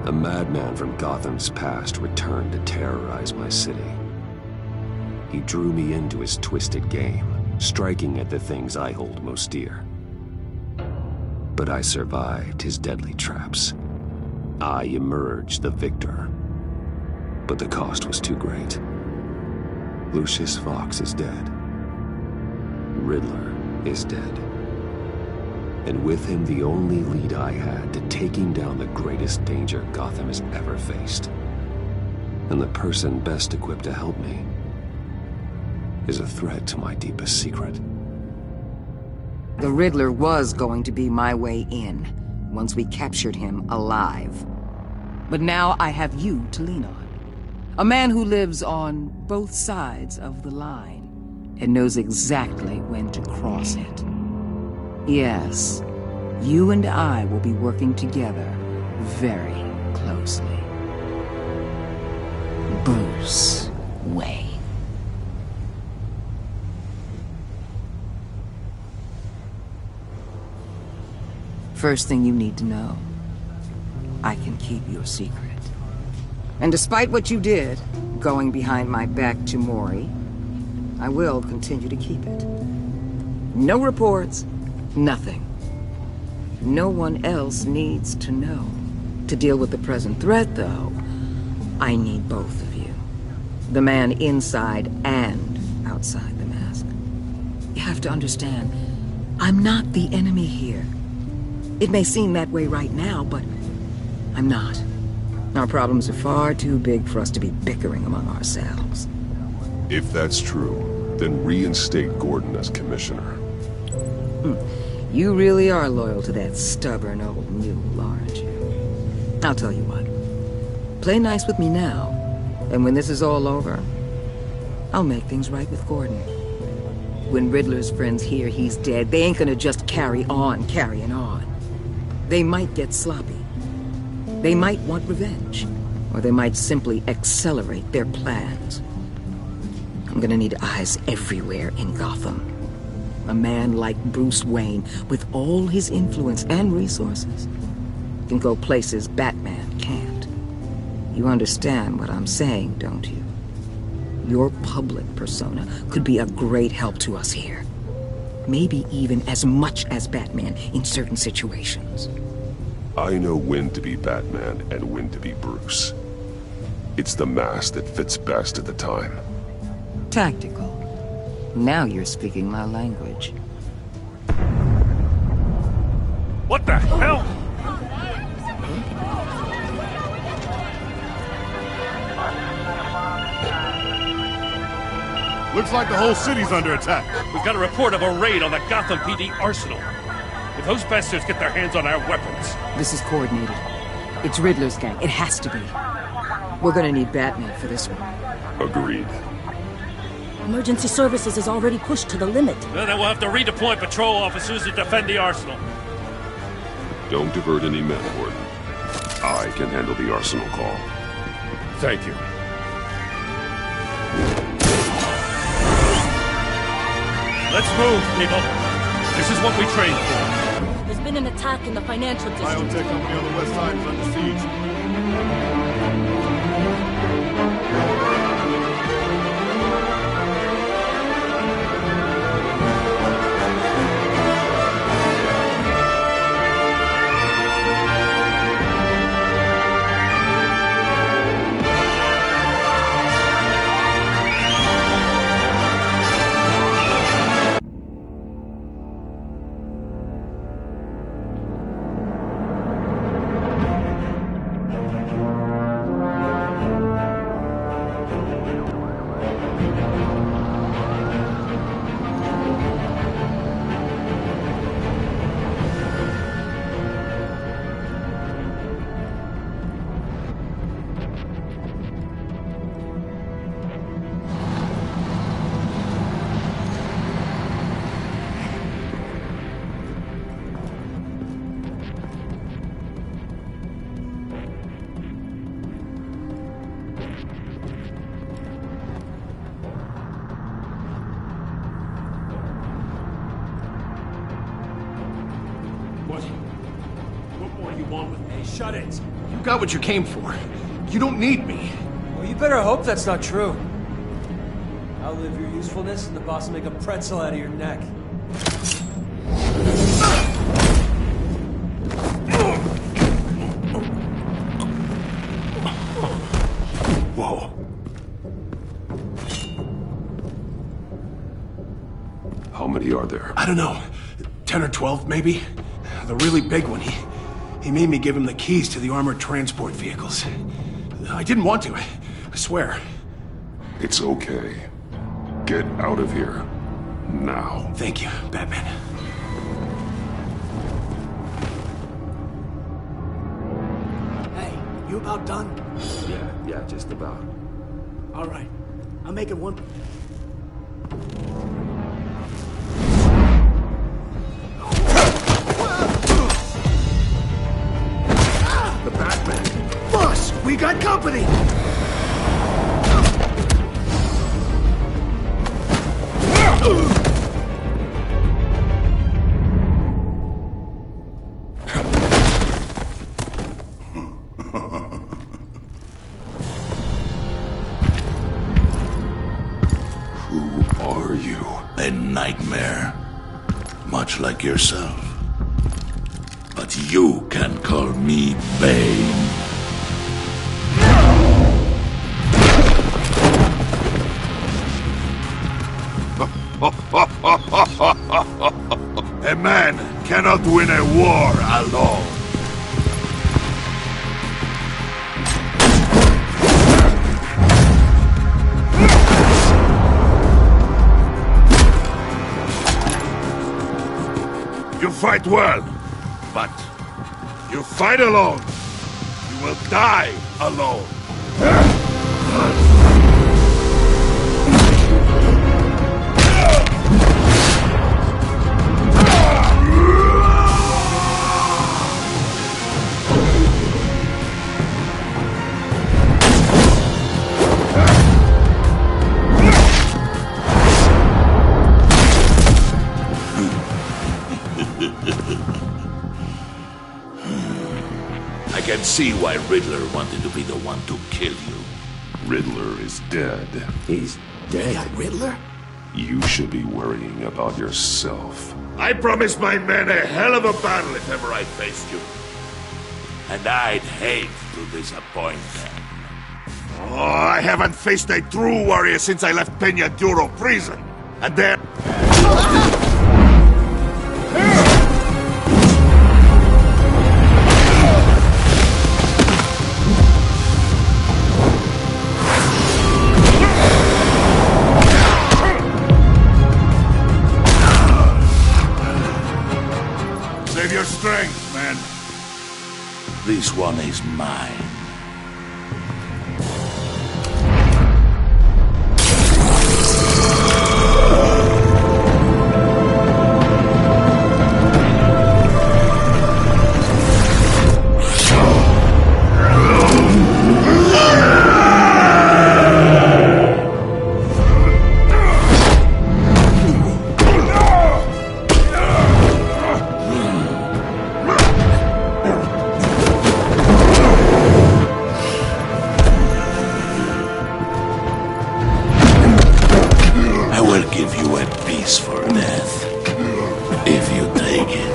A madman from Gotham's past returned to terrorize my city. He drew me into his twisted game, striking at the things I hold most dear. But I survived his deadly traps. I emerged the victor. But the cost was too great. Lucius Fox is dead. Riddler is dead. And with him, the only lead I had to taking down the greatest danger Gotham has ever faced. And the person best equipped to help me is a threat to my deepest secret. The Riddler was going to be my way in, once we captured him alive. But now I have you to lean on. A man who lives on both sides of the line, and knows exactly when to cross it. Yes, you and I will be working together very closely. Bruce Wayne. First thing you need to know, I can keep your secret. And despite what you did, going behind my back to Mori, I will continue to keep it. No reports, nothing. No one else needs to know. To deal with the present threat, though, I need both of you. The man inside and outside the mask. You have to understand, I'm not the enemy here. It may seem that way right now, but I'm not. Our problems are far too big for us to be bickering among ourselves. If that's true, then reinstate Gordon as commissioner. You really are loyal to that stubborn old mule, aren't you? I'll tell you what. Play nice with me now, and when this is all over, I'll make things right with Gordon. When Riddler's friends hear he's dead, they ain't gonna just carry on carrying on. They might get sloppy. They might want revenge, or they might simply accelerate their plans. I'm gonna need eyes everywhere in Gotham. A man like Bruce Wayne, with all his influence and resources, can go places Batman can't. You understand what I'm saying, don't you? Your public persona could be a great help to us here. Maybe even as much as Batman in certain situations. I know when to be Batman and when to be Bruce. It's the mask that fits best at the time. Tactical. Now you're speaking my language. What the hell? Looks like the whole city's under attack. We've got a report of a raid on the Gotham PD arsenal. If those bastards get their hands on our weapons... This is coordinated. It's Riddler's gang. It has to be. We're gonna need Batman for this one. Agreed. Emergency services is already pushed to the limit. Then we'll have to redeploy patrol officers to defend the arsenal. Don't divert any men, Gordon. I can handle the arsenal call. Thank you. Let's move, people. This is what we trained for. There's been an attack in the financial district. Biotech company on the west side is under siege. What do you want with me? Shut it! You got what you came for. You don't need me. Well, you better hope that's not true. I'll live your usefulness, and the boss will make a pretzel out of your neck. Whoa. How many are there? I don't know. 10 or 12, maybe? The really big one, he made me give him the keys to the armored transport vehicles. I didn't want to, I swear. It's okay. Get out of here. Now. Thank you, Batman. Hey, you about done? Yeah, just about. All right. I'm making one. The Batman. Boss, we got company! Who are you? A nightmare. Much like yourself. But you can call me Bane. A man cannot win a war alone. You fight well, but you fight alone. You will die alone. I can see why Riddler wanted to be the one to kill you. Riddler is dead. He's dead. Yeah, Riddler? You should be worrying about yourself. I promised my men a hell of a battle if ever I faced you. And I'd hate to disappoint them. Oh, I haven't faced a true warrior since I left Peña Duro prison. And then... Save your strength, man. This one is mine. I will give you a piece for death, if you take it.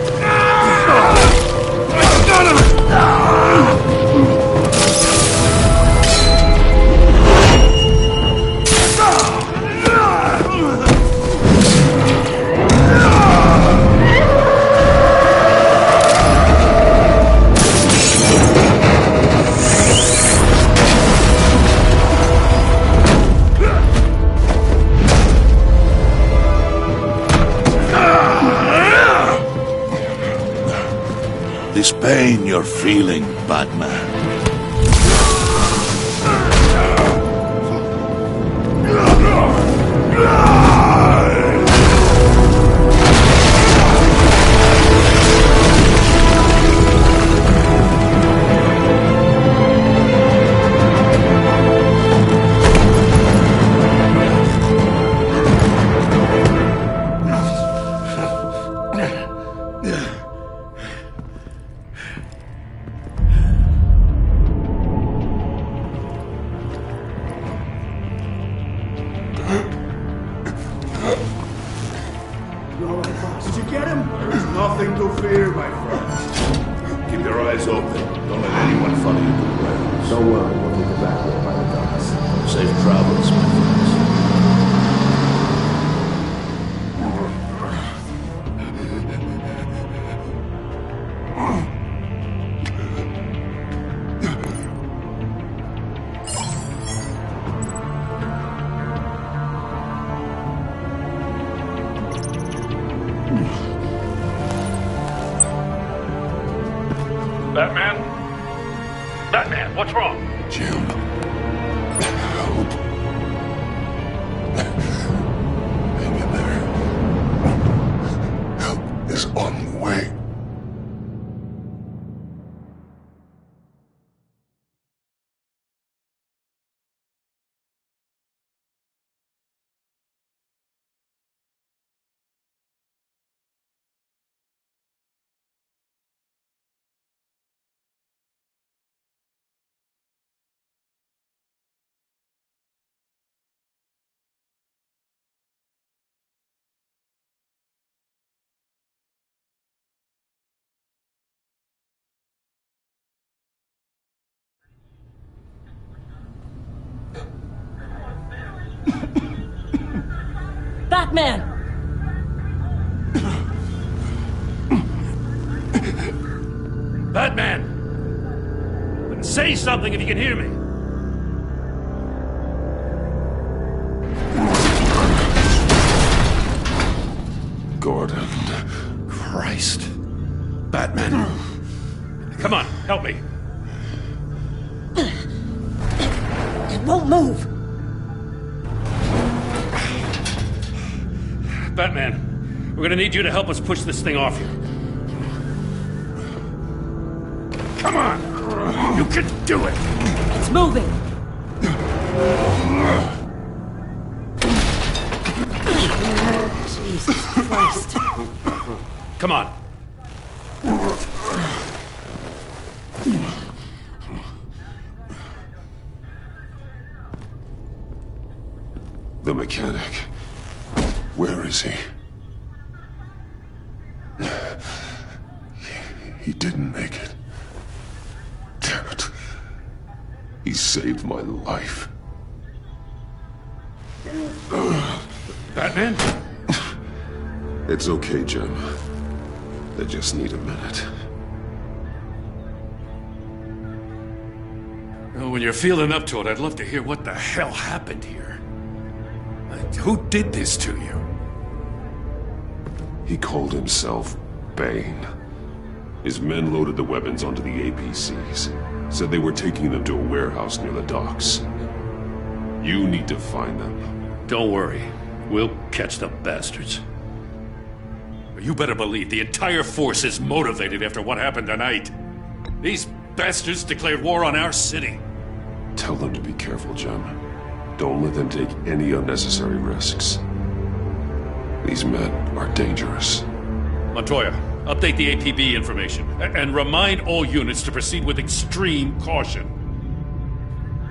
This pain you're feeling, Batman. nothing to fear, my friend. Keep your eyes open. Don't let anyone follow you to the grounds. Don't worry, we'll take it back there by the docks. Safe travels, my friends. Batman? Batman, what's wrong? Jim. Help. Hang in there. Help is on the way. Batman! Batman! Say something if you can hear me. Gordon. Christ. Batman. Come on, help me. It won't move! Batman, we're gonna need you to help us push this thing off you. Come on! You can do it! It's moving! Jesus Christ. Come on. The mechanic. Where is he? He didn't make it. Damn it. He saved my life. Batman? It's okay, Jim. I just need a minute. Well, when you're feeling up to it, I'd love to hear what the hell happened here. Who did this to you? He called himself Bane. His men loaded the weapons onto the APCs. Said they were taking them to a warehouse near the docks. You need to find them. Don't worry. We'll catch the bastards. You better believe the entire force is motivated after what happened tonight. These bastards declared war on our city. Tell them to be careful, Jim. Don't let them take any unnecessary risks. These men are dangerous. Montoya, update the APB information. And remind all units to proceed with extreme caution.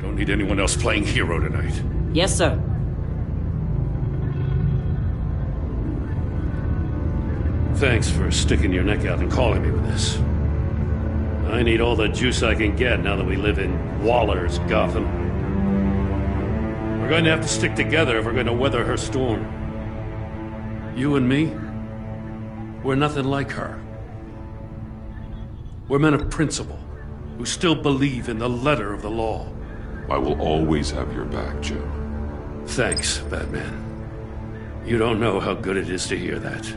Don't need anyone else playing hero tonight. Yes, sir. Thanks for sticking your neck out and calling me with this. I need all the juice I can get now that we live in Waller's Gotham. We're going to have to stick together if we're going to weather her storm. You and me, we're nothing like her. We're men of principle, who still believe in the letter of the law. I will always have your back, Jim. Thanks, Batman. You don't know how good it is to hear that.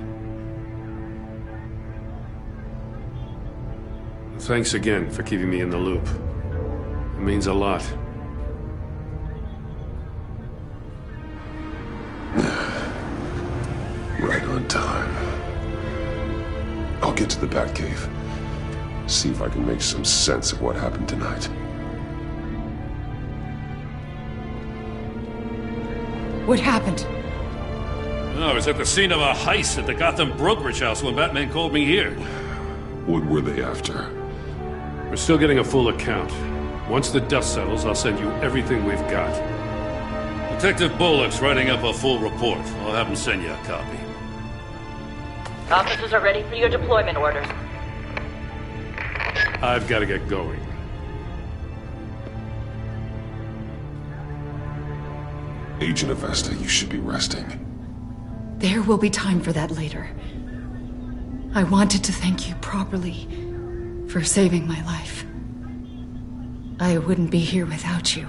Thanks again for keeping me in the loop. It means a lot. Right on time. I'll get to the Batcave. See if I can make some sense of what happened tonight. What happened? I was at the scene of a heist at the Gotham brokerage house when Batman called me here. What were they after? We're still getting a full account. Once the dust settles, I'll send you everything we've got. Detective Bullock's writing up a full report. I'll have him send you a copy. Officers are ready for your deployment orders. I've got to get going. Agent Avesta, you should be resting. There will be time for that later. I wanted to thank you properly for saving my life. I wouldn't be here without you.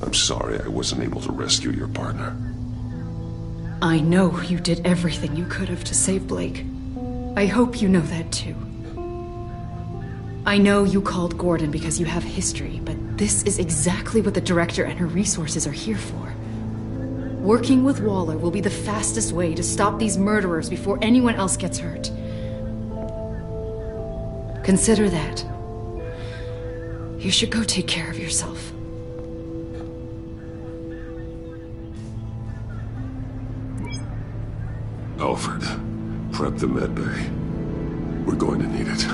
I'm sorry I wasn't able to rescue your partner. I know you did everything you could have to save Blake. I hope you know that too. I know you called Gordon because you have history, but this is exactly what the Director and her resources are here for. Working with Waller will be the fastest way to stop these murderers before anyone else gets hurt. Consider that. You should go take care of yourself. Alfred, prep the med bay. We're going to need it.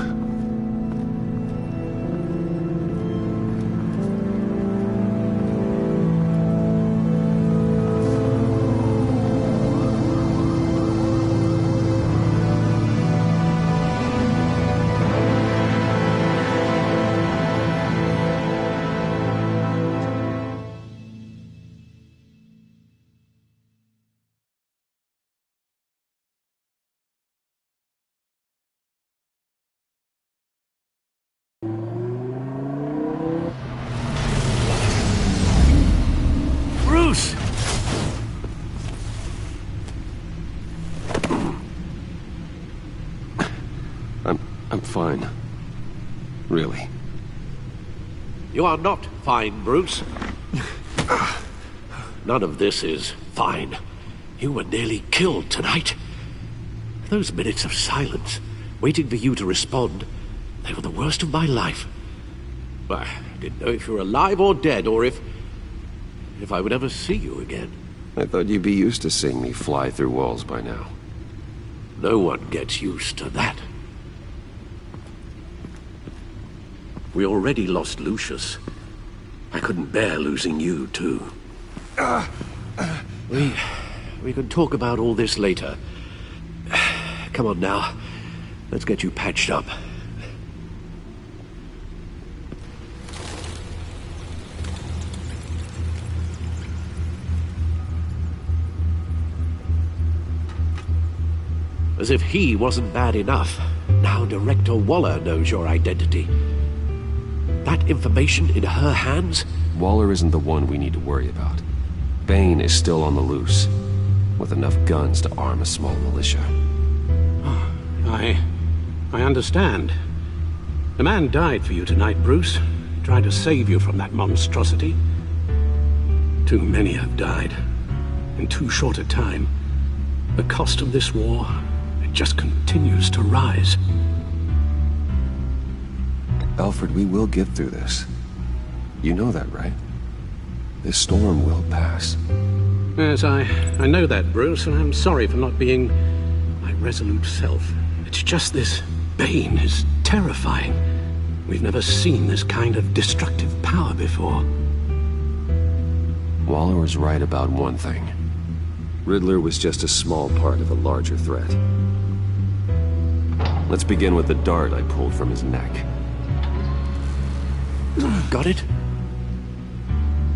Bruce! I'm fine. Really. You are not fine, Bruce. None of this is fine. You were nearly killed tonight. Those minutes of silence, waiting for you to respond, they were the worst of my life. I didn't know if you were alive or dead, or if I would ever see you again. I thought you'd be used to seeing me fly through walls by now. No one gets used to that. We already lost Lucius. I couldn't bear losing you, too. We can talk about all this later. Come on now. Let's get you patched up. As if he wasn't bad enough, now Director Waller knows your identity. That information in her hands? Waller isn't the one we need to worry about. Bane is still on the loose, with enough guns to arm a small militia. Oh, I understand. The man died for you tonight, Bruce. Tried to save you from that monstrosity. Too many have died. In too short a time. The cost of this war, it just continues to rise. Alfred, we will get through this. You know that, right? This storm will pass. Yes, I know that, Bruce, and I'm sorry for not being my resolute self. It's just this Bane is terrifying. We've never seen this kind of destructive power before. Waller was right about one thing. Riddler was just a small part of a larger threat. Let's begin with the dart I pulled from his neck. Got it?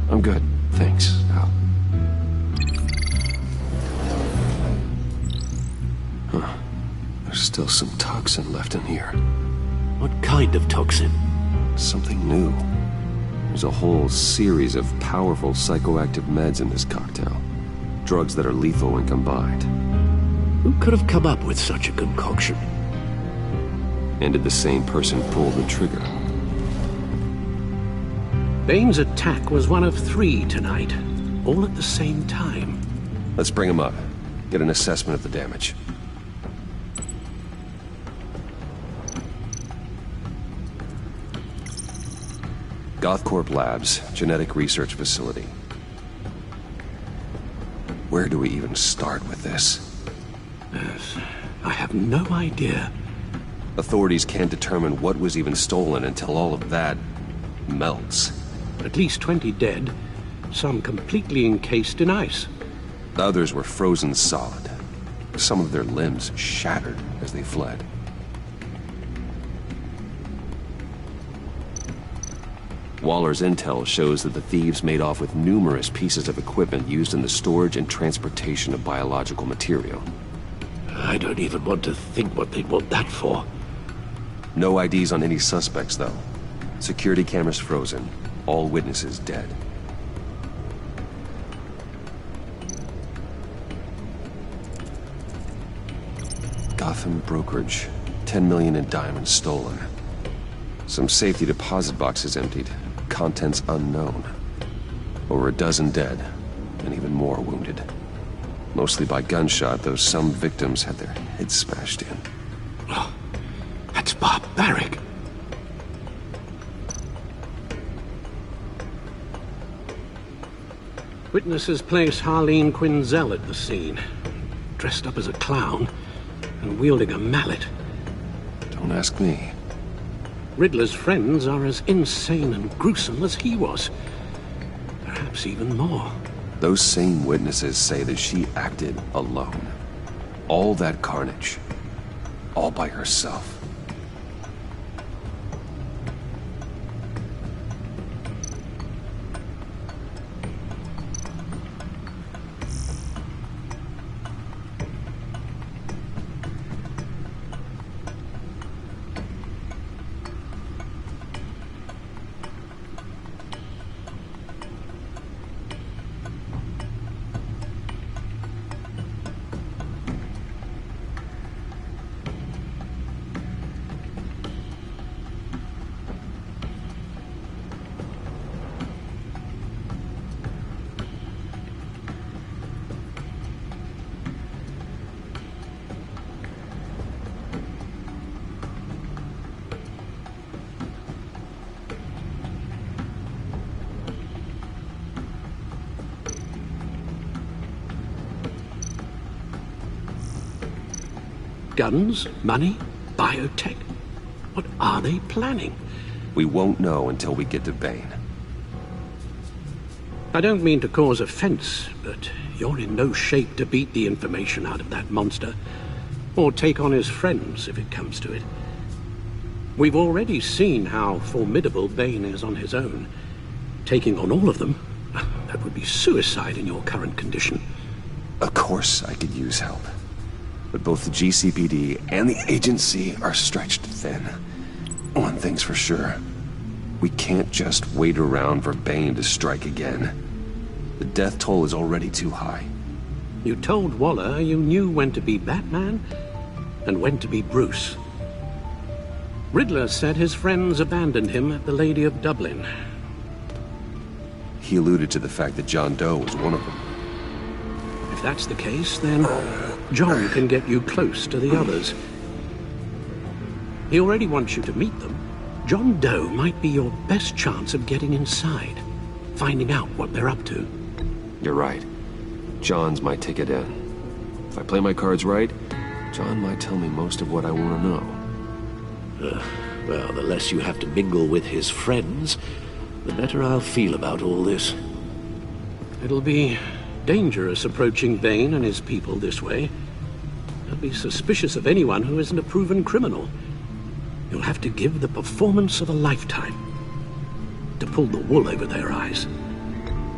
I'm good, thanks, Al. Huh. There's still some toxin left in here. What kind of toxin? Something new. There's a whole series of powerful psychoactive meds in this cocktail. Drugs that are lethal when combined. Who could have come up with such a concoction? And did the same person pull the trigger? Bane's attack was one of 3 tonight, all at the same time. Let's bring him up. Get an assessment of the damage. Gothcorp Labs, Genetic Research Facility. Where do we even start with this? Yes, I have no idea. Authorities can't determine what was even stolen until all of that melts. At least 20 dead, some completely encased in ice. The others were frozen solid. some of their limbs shattered as they fled. Waller's intel shows that the thieves made off with numerous pieces of equipment used in the storage and transportation of biological material. I don't even want to think what they'd want that for. No IDs on any suspects, though. Security cameras frozen. All witnesses dead. Gotham brokerage. 10 million in diamonds stolen. Some safety deposit boxes emptied. Contents unknown. Over a dozen dead, and even more wounded. Mostly by gunshot, though some victims had their heads smashed in. Oh, that's barbaric. Witnesses place Harleen Quinzel at the scene, dressed up as a clown and wielding a mallet. Don't ask me. Riddler's friends are as insane and gruesome as he was. Perhaps even more. Those same witnesses say that she acted alone. All that carnage. All by herself. Guns, money, biotech. What are they planning? We won't know until we get to Bane. I don't mean to cause offense, but you're in no shape to beat the information out of that monster, or take on his friends if it comes to it. We've already seen how formidable Bane is on his own. Taking on all of them, that would be suicide in your current condition. Of course I could use help. But both the GCPD and the agency are stretched thin. One thing's for sure. We can't just wait around for Bane to strike again. The death toll is already too high. You told Waller you knew when to be Batman and when to be Bruce. Riddler said his friends abandoned him at the Lady of Dublin. He alluded to the fact that John Doe was one of them. If that's the case, then John can get you close to the others. He already wants you to meet them. John Doe might be your best chance of getting inside, finding out what they're up to. You're right. John's my ticket in. If I play my cards right, John might tell me most of what I want to know. Well, the less you have to mingle with his friends, the better I'll feel about all this. It'll be dangerous approaching Bane and his people this way. They'll be suspicious of anyone who isn't a proven criminal. You'll have to give the performance of a lifetime to pull the wool over their eyes.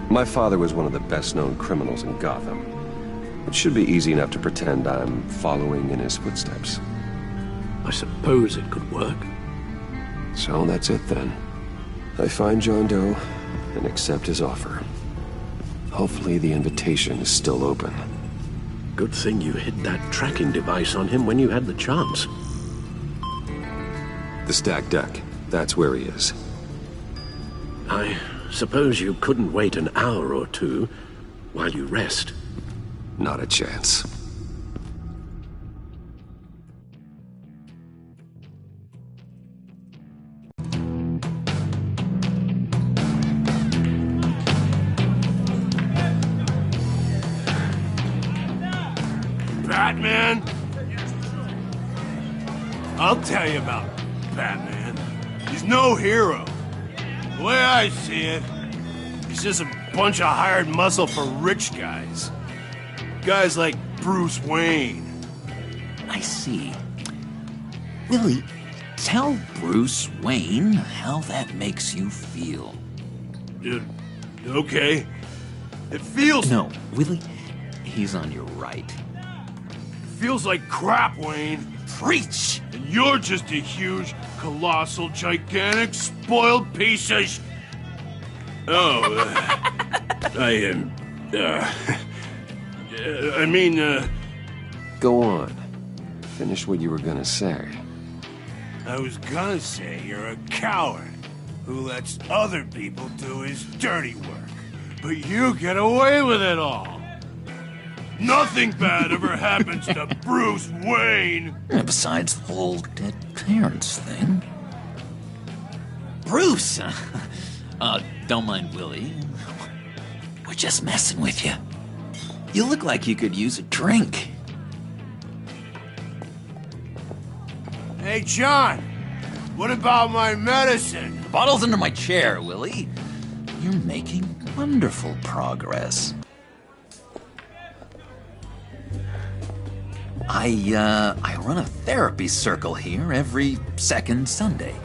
My father was one of the best-known criminals in Gotham. It should be easy enough to pretend I'm following in his footsteps. I suppose it could work. So that's it then. I find John Doe and accept his offer. Hopefully the invitation is still open. Good thing you hid that tracking device on him when you had the chance. The stacked deck. That's where he is. I suppose you couldn't wait an hour or two while you rest. Not a chance. Batman? I'll tell you about Batman. He's no hero. The way I see it, he's just a bunch of hired muscle for rich guys. Guys like Bruce Wayne. see. Willie, tell Bruce Wayne how that makes you feel. Okay. It feels... No, Willie, he's on your right. Feels like crap, Wayne. Preach! And you're just a huge, colossal, gigantic, spoiled piece of Go on. Finish what you were gonna say. I was gonna say you're a coward who lets other people do his dirty work. But you get away with it all. Nothing bad ever happens to Bruce Wayne. Besides the whole dead parents thing. Bruce! Don't mind Willie. We're just messing with you. You look like you could use a drink. Hey, John. What about my medicine? Bottle's under my chair, Willie. You're making wonderful progress. I run a therapy circle here every second Sunday.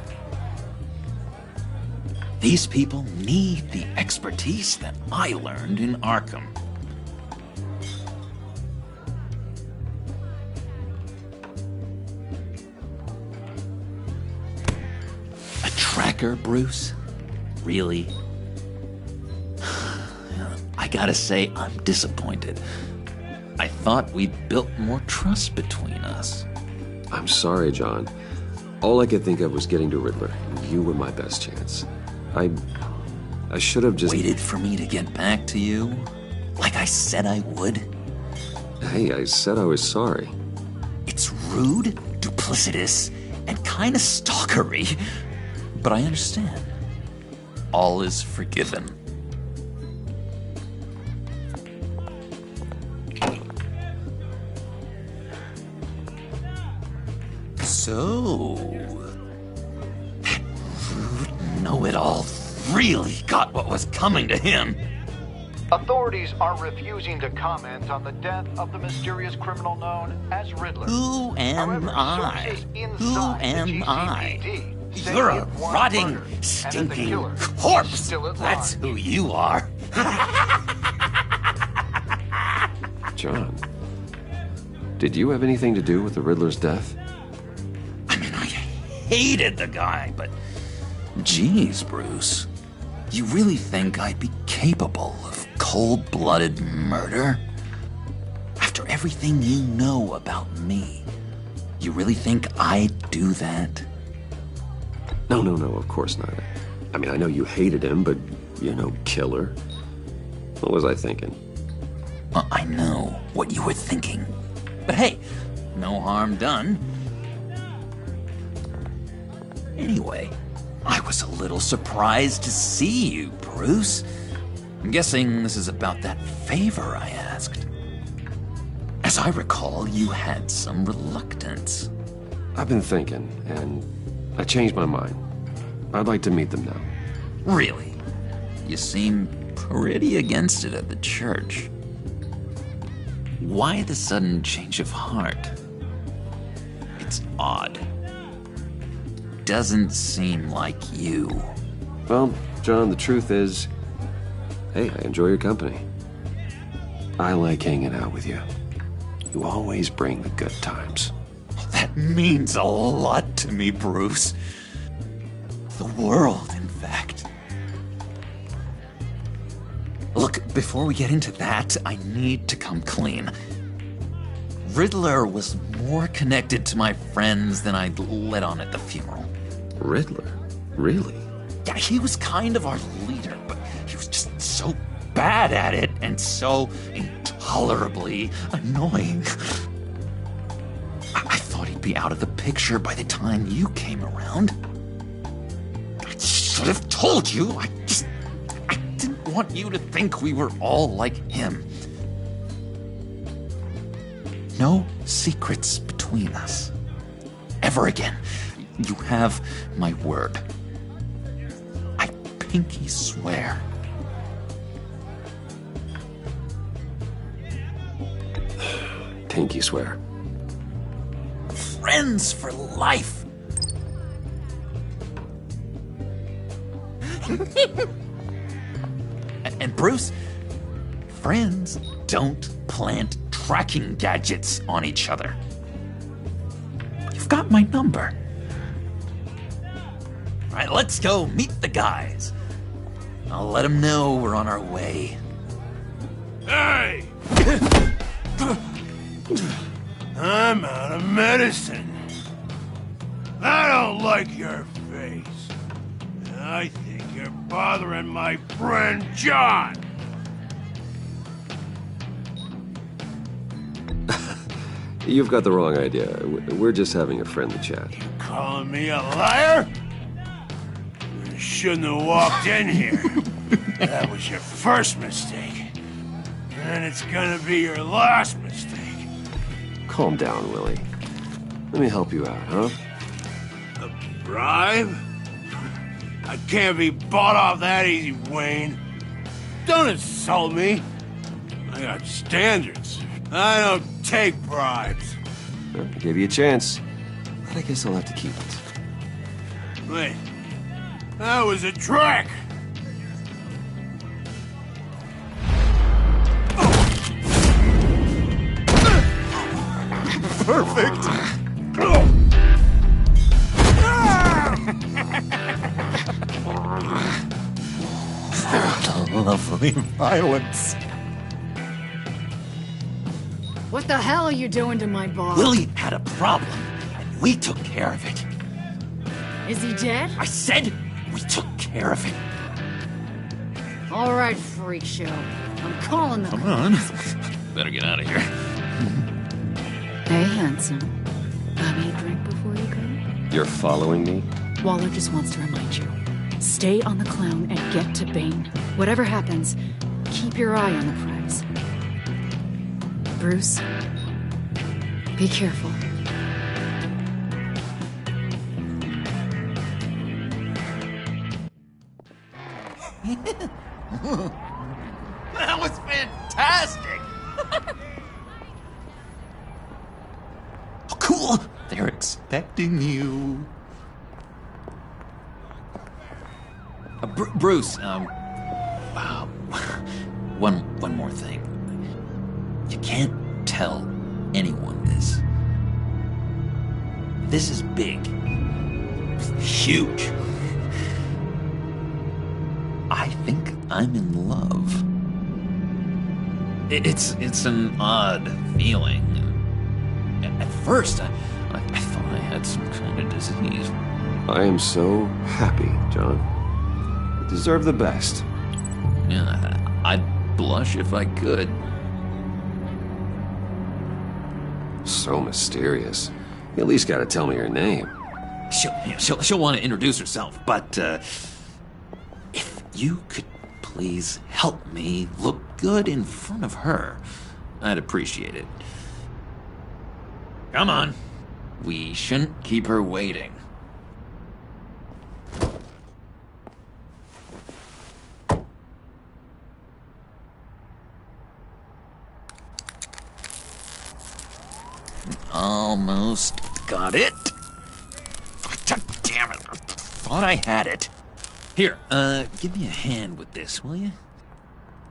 These people need the expertise that I learned in Arkham. A tracker, Bruce? Really? I gotta say, I'm disappointed. I thought we'd built more trust between us. I'm sorry, John. All I could think of was getting to Riddler. You were my best chance. I should have just... Waited for me to get back to you? Like I said I would? Hey, I said I was sorry. It's rude, duplicitous, and kinda stalkery. But I understand. All is forgiven. So, that rude know-it-all really got what was coming to him. Authorities are refusing to comment on the death of the mysterious criminal known as Riddler. Who am I? Who am I? You're a rotting, stinking corpse. That's who you are. John, did you have anything to do with the Riddler's death? Hated the guy, but geez, Bruce, you really think I'd be capable of cold-blooded murder? After everything you know about me, you really think I'd do that? No, of course not. I mean, I know you hated him, but you're no killer. What was I thinking? I know what you were thinking. But hey, no harm done. Anyway, I was a little surprised to see you, Bruce. I'm guessing this is about that favor I asked. As I recall, you had some reluctance. I've been thinking, and I changed my mind. I'd like to meet them now. Really? You seem pretty against it at the church. Why the sudden change of heart? It's odd. Doesn't seem like you. Well, John, the truth is, hey, I enjoy your company. I like hanging out with you. You always bring the good times. That means a lot to me, Bruce. The world, in fact. Look, before we get into that, I need to come clean. Riddler was more connected to my friends than I'd let on at the funeral. Riddler? Really? Yeah, he was kind of our leader, but he was just so bad at it and so intolerably annoying. I thought he'd be out of the picture by the time you came around. I should have told you. I didn't want you to think we were all like him. No secrets between us. Ever again. You have my word. I pinky swear. Pinky swear. friends for life. And Bruce, friends don't plant tracking gadgets on each other. You've got my number. All right, let's go meet the guys. I'll let them know we're on our way. Hey! I'm out of medicine. I don't like your face. I think you're bothering my friend John. You've got the wrong idea. We're just having a friendly chat. Calling me a liar? You shouldn't have walked in here. That was your first mistake. And it's gonna be your last mistake. Calm down, Willie. Let me help you out, huh? A bribe? I can't be bought off that easy, Wayne. Don't insult me. I got standards. I don't take bribes. Well, I gave you a chance, but I guess I'll have to keep it. Wait. That was a trick. Perfect. Lovely violence. What the hell are you doing to my boss? Willie had a problem, and we took care of it. Is he dead? I said we took care of it. All right, freak show. I'm calling the Come on. Better get out of here. Hey, handsome. Buy me a drink before you go? You're following me? Waller just wants to remind you. Stay on the clown and get to Bane. Whatever happens, keep your eye on the prize. Bruce, be careful. That was fantastic! Oh, cool! They're expecting you. Bruce, wow. One more thing. You can't tell anyone this. This is big. Huge. I think I'm in love. It's an odd feeling. At first, I thought I had some kind of disease. I am so happy, John. You deserve the best. Yeah, I'd blush if I could. So mysterious. You at least gotta tell me your name. She'll want to introduce herself, but if you could please help me look good in front of her, I'd appreciate it. Come on. We shouldn't keep her waiting. Almost got it. God damn it. I thought I had it. Here, give me a hand with this, will you?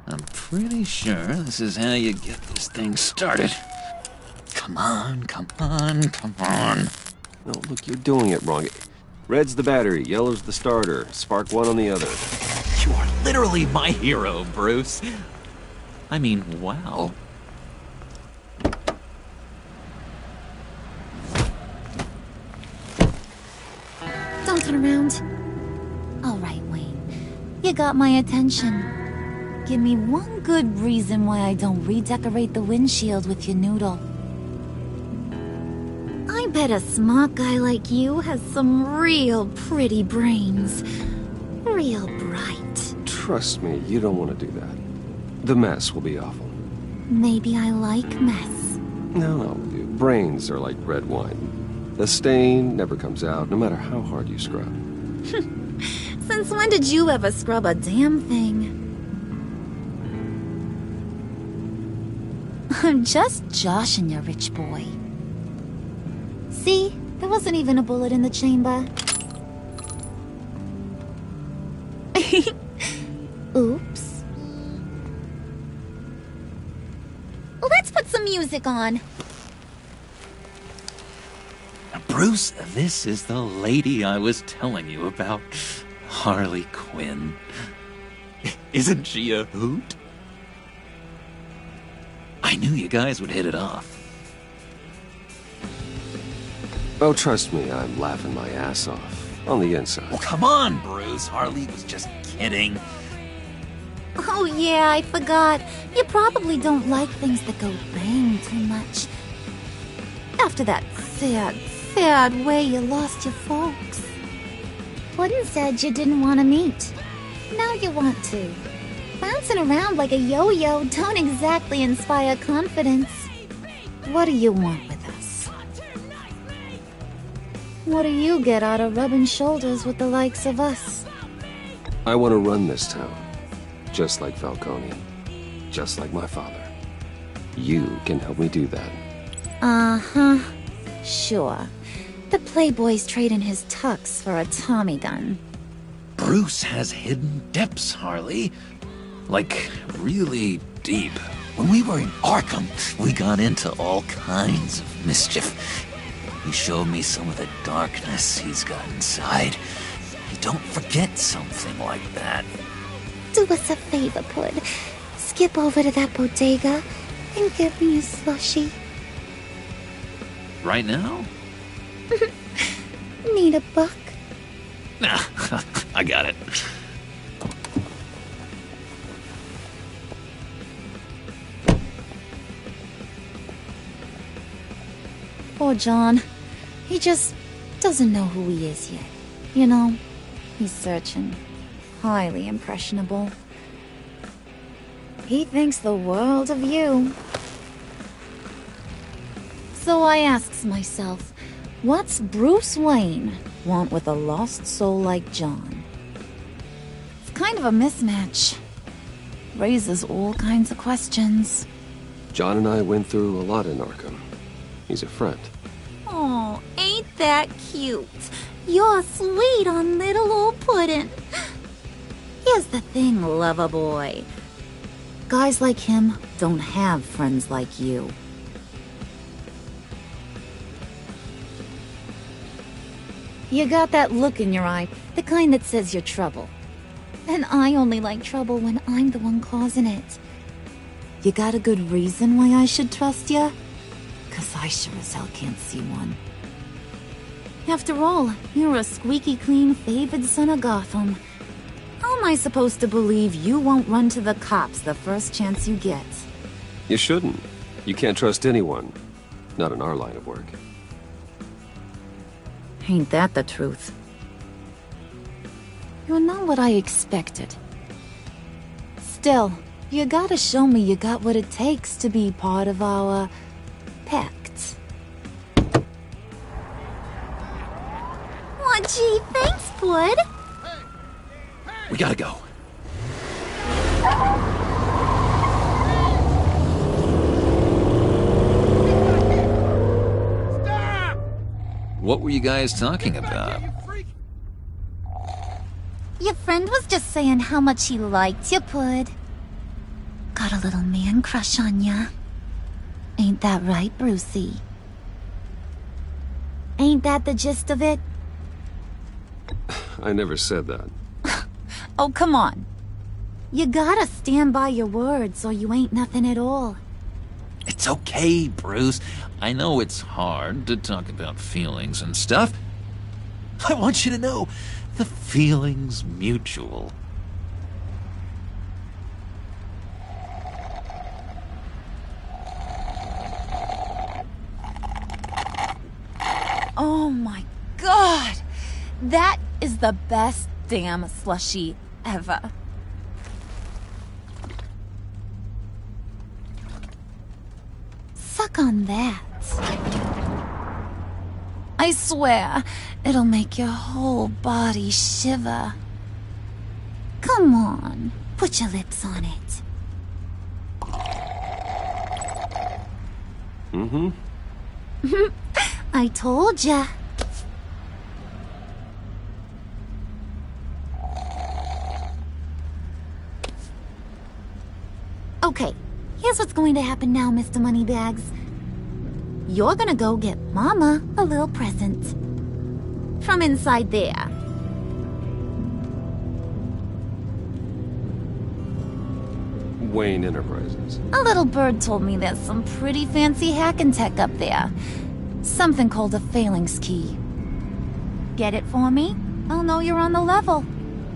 I'm pretty sure this is how you get this thing started. Come on, come on, come on. No, look, you're doing it wrong. Red's the battery, yellow's the starter. Spark one on the other. You are literally my hero, Bruce. I mean, wow. Don't turn around. All right, Wayne. You got my attention. Give me one good reason why I don't redecorate the windshield with your noodle. I bet a smart guy like you has some real pretty brains. Real bright. Trust me, you don't want to do that. The mess will be awful. Maybe I like mess. No, brains are like red wine. The stain never comes out, no matter how hard you scrub. Since when did you ever scrub a damn thing? I'm just joshing you, rich boy. See? There wasn't even a bullet in the chamber. Oops. Let's put some music on. Bruce, this is the lady I was telling you about. Harley Quinn. Isn't she a hoot? I knew you guys would hit it off. Oh, trust me, I'm laughing my ass off. On the inside. Well, come on, Bruce. Harley was just kidding. Oh yeah, I forgot. You probably don't like things that go bang too much. After that sad way you lost your folks. Puddin' said you didn't want to meet. Now you want to. Bouncing around like a yo-yo don't exactly inspire confidence. What do you want with us? What do you get out of rubbing shoulders with the likes of us? I want to run this town. Just like Falcone. Just like my father. You can help me do that. Uh-huh. Sure. The Playboy's trading his tux for a Tommy gun. Bruce has hidden depths, Harley. Like, really deep. When we were in Arkham, we got into all kinds of mischief. He showed me some of the darkness he's got inside. You don't forget something like that. Do us a favor, Pud. Skip over to that bodega and get me a slushie. Right now? Need a buck? Nah, I got it. Poor John. He just doesn't know who he is yet. You know, he's searching. Highly impressionable. He thinks the world of you. So I asks myself, what's Bruce Wayne want with a lost soul like John? It's kind of a mismatch. Raises all kinds of questions. John and I went through a lot in Arkham. He's a friend. Oh, ain't that cute? You're sweet on little old Puddin'. Here's the thing, lover boy. Guys like him don't have friends like you. You got that look in your eye, the kind that says you're trouble. And I only like trouble when I'm the one causing it. You got a good reason why I should trust you? 'Cause I sure as hell can't see one. After all, you're a squeaky clean favored son of Gotham. How am I supposed to believe you won't run to the cops the first chance you get? You shouldn't. You can't trust anyone. Not in our line of work. Ain't that the truth? You're not what I expected. Still, you gotta show me you got what it takes to be part of our pact. Aw, gee, thanks, Bud. We gotta go. What were you guys talking about? Your friend was just saying how much he liked you, Pud. Got a little man crush on ya. Ain't that right, Brucey? Ain't that the gist of it? I never said that. Oh, come on. You gotta stand by your words or you ain't nothing at all. It's okay, Bruce. I know it's hard to talk about feelings and stuff. I want you to know, the feeling's mutual. Oh my god! That is the best damn slushie ever. Suck on that. I swear, it'll make your whole body shiver. Come on, put your lips on it. Mm-hmm. I told ya. Okay, here's what's going to happen now, Mr. Moneybags. You're gonna go get Mama a little present. From inside there. Wayne Enterprises. A little bird told me there's some pretty fancy hacking tech up there. Something called a phalanx key. Get it for me? I'll know you're on the level.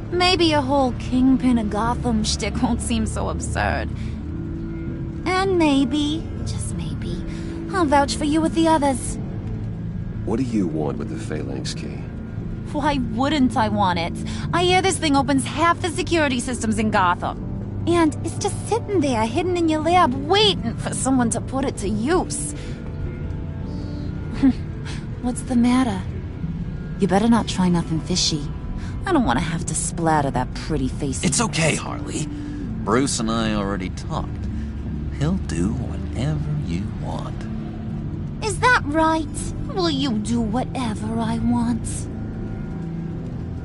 Maybe your whole Kingpin of Gotham shtick won't seem so absurd. And maybe, just maybe, I'll vouch for you with the others. What do you want with the phalanx key? Why wouldn't I want it? I hear this thing opens half the security systems in Gotham. And it's just sitting there, hidden in your lab, waiting for someone to put it to use. What's the matter? You better not try nothing fishy. I don't want to have to splatter that pretty face. It's okay, Harley. Bruce and I already talked. He'll do whatever you want. Is that right? Will you do whatever I want?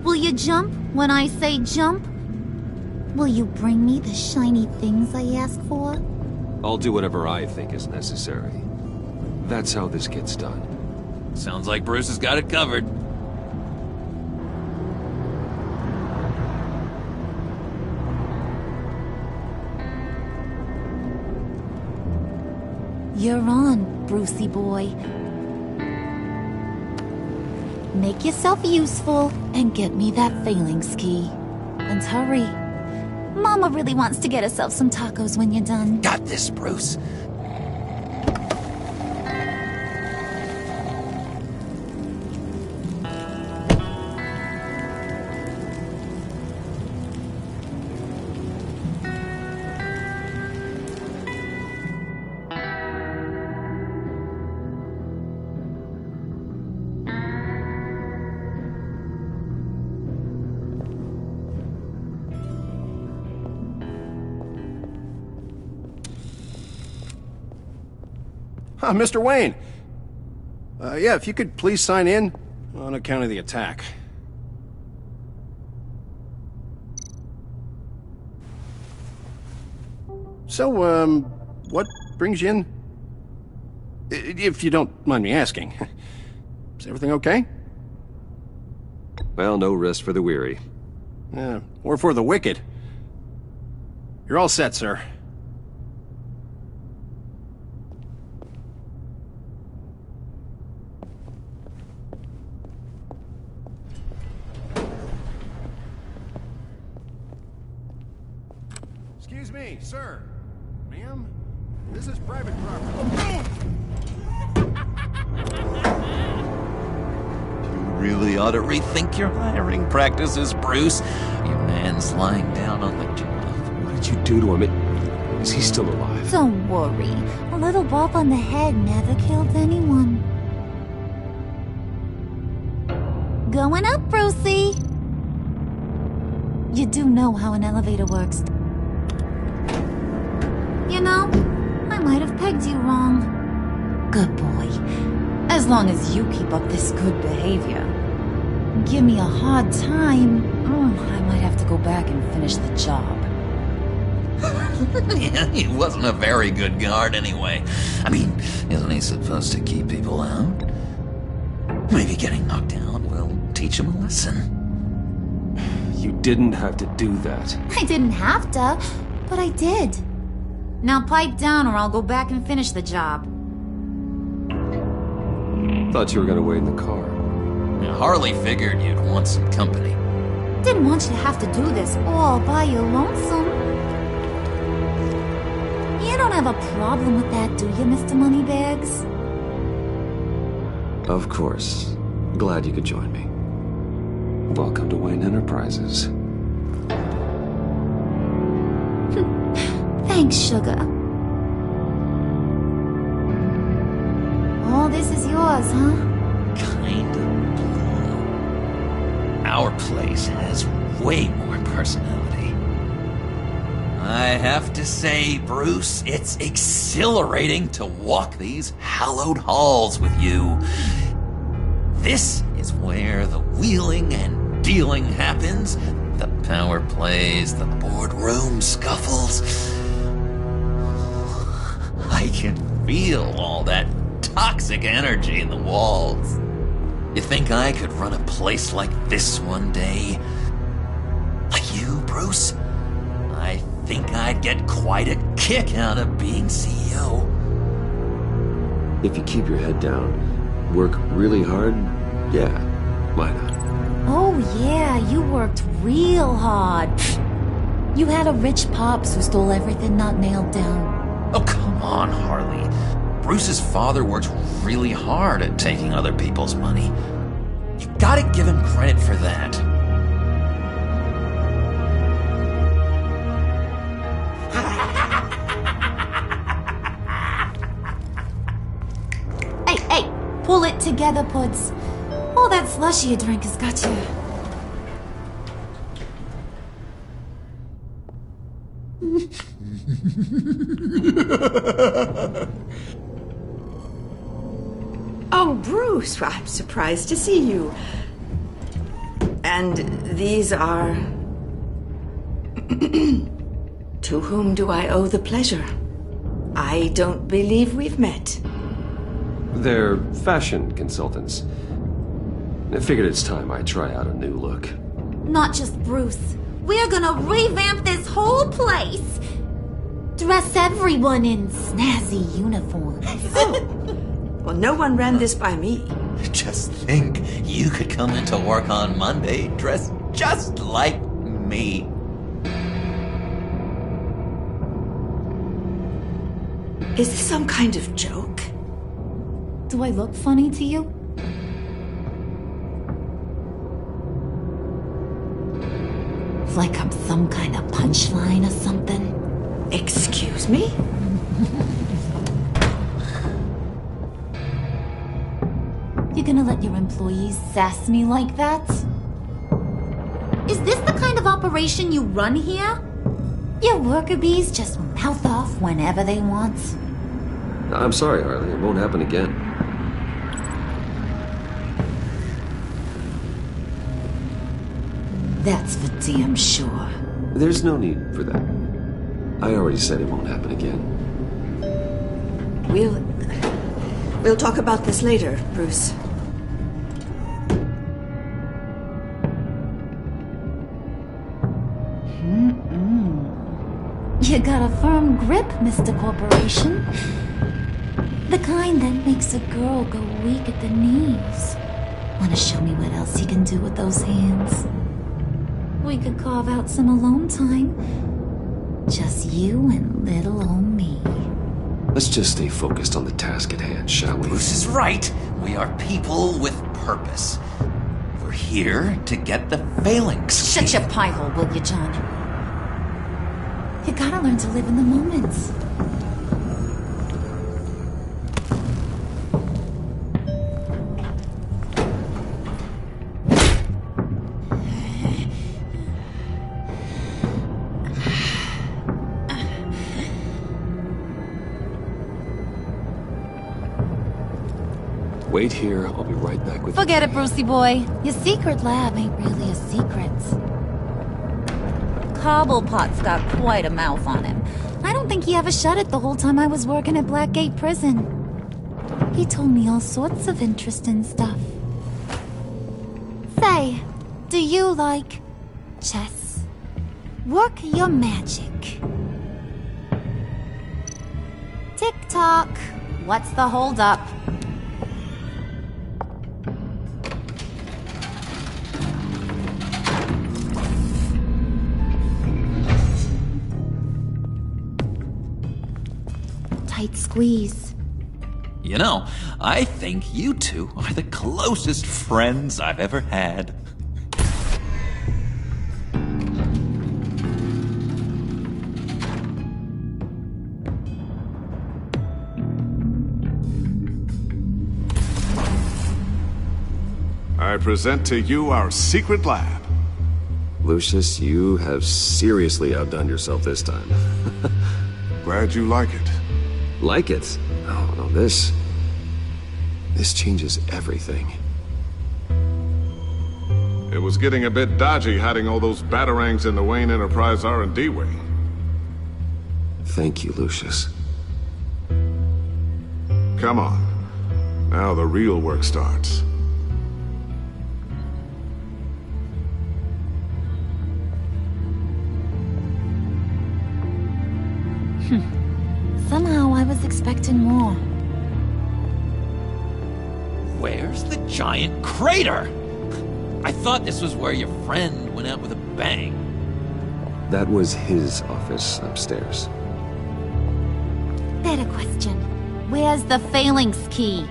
Will you jump when I say jump? Will you bring me the shiny things I ask for? I'll do whatever I think is necessary. That's how this gets done. Sounds like Bruce has got it covered. You're on, Brucey boy. Make yourself useful and get me that phalanx key. And hurry. Mama really wants to get herself some tacos when you're done. Got this, Bruce. Mr. Wayne. Yeah, if you could please sign in on account of the attack. So, what brings you in? If you don't mind me asking. Is everything okay? Well, no rest for the weary. Or for the wicked. You're all set, sir. Excuse me, sir. Ma'am? This is private property. You really ought to rethink your hiring practices, Bruce. Your man's lying down on the job. What did you do to him? Is he still alive? Don't worry. A little bump on the head never killed anyone. Going up, Brucey. You do know how an elevator works. You know, I might have pegged you wrong. Good boy. As long as you keep up this good behavior. Give me a hard time, I might have to go back and finish the job. Yeah, he wasn't a very good guard anyway. I mean, isn't he supposed to keep people out? Maybe getting knocked out will teach him a lesson. You didn't have to do that. I didn't have to, but I did. Now pipe down or I'll go back and finish the job. Thought you were gonna wait in the car. Harley figured you'd want some company. Didn't want you to have to do this all by your lonesome. You don't have a problem with that, do you, Mr. Moneybags? Of course. Glad you could join me. Welcome to Wayne Enterprises. Thanks, sugar. All this is yours, huh? Kind of blue. Our place has way more personality. I have to say, Bruce, it's exhilarating to walk these hallowed halls with you. This is where the wheeling and dealing happens. The power plays, the boardroom scuffles. I can feel all that toxic energy in the walls. You think I could run a place like this one day? Like you, Bruce? I think I'd get quite a kick out of being CEO. If you keep your head down, work really hard, yeah, why not? Oh yeah, you worked real hard. You had a rich pops who stole everything not nailed down. Oh, come on, Harley. Bruce's father worked really hard at taking other people's money. You gotta give him credit for that. Hey, pull it together, Puds. All that slushy you drank has got you. Oh, Bruce, I'm surprised to see you. And these are... To whom do I owe the pleasure? I don't believe we've met. They're fashion consultants. I figured it's time I try out a new look. Not just Bruce. We're gonna revamp this whole place. Dress everyone in snazzy uniforms. Well, no one ran this by me. Just think, you could come into work on Monday dressed just like me. Is this some kind of joke? Do I look funny to you? Like I'm some kind of punchline or something? Excuse me? You gonna let your employees sass me like that? Is this the kind of operation you run here? Your worker bees just mouth off whenever they want? I'm sorry, Harley. It won't happen again. That's for damn sure. There's no need for that. I already said it won't happen again. We'll talk about this later, Bruce. You got a firm grip, Mr. Corporation. The kind that makes a girl go weak at the knees. Wanna show me what else you can do with those hands? We could carve out some alone time. Just you and little old me. Let's just stay focused on the task at hand, shall we? Bruce is right. We are people with purpose. We're here to get the phalanx. Shut your pie hole, will you, John? You gotta learn to live in the moment. Wait here. I'll be right back with Forget it, Brucey boy. Your secret lab ain't really a secret. Cobblepot's got quite a mouth on him. I don't think he ever shut it the whole time I was working at Blackgate Prison. He told me all sorts of interesting stuff. Say, do you like chess? Work your magic. Tick-tock. What's the holdup? Tight squeeze. You know, I think you two are the closest friends I've ever had. I present to you our secret lab. Lucius, you have seriously outdone yourself this time. Glad you like it. Like it? Oh, no, this changes everything. It was getting a bit dodgy hiding all those batarangs in the Wayne Enterprise R&D wing. Thank you, Lucius. Come on. Now the real work starts. Somehow I was expecting more. Where's the giant crater? I thought this was where your friend went out with a bang. That was his office upstairs. Better question. Where's the phalanx key?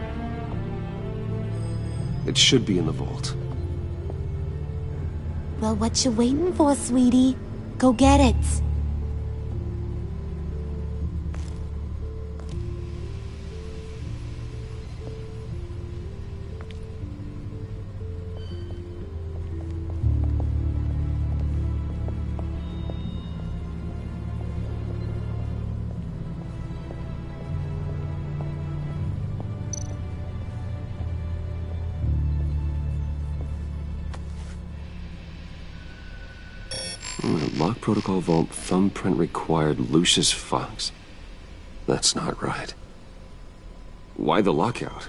It should be in the vault. Well, what you waiting for, sweetie? Go get it. Lock protocol vault thumbprint required Lucius Fox. That's not right. Why the lockout?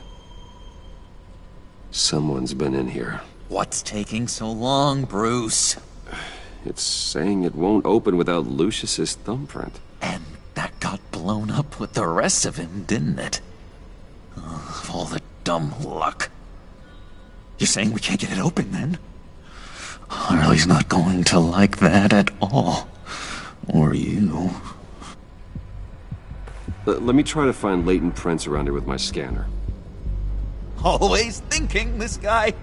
Someone's been in here. What's taking so long, Bruce? It's saying it won't open without Lucius's thumbprint. And that got blown up with the rest of him, didn't it? Of all the dumb luck. You're saying we can't get it open, then? Harley's not going to like that at all. Or you. Let me try to find latent prints around here with my scanner. Always thinking, this guy.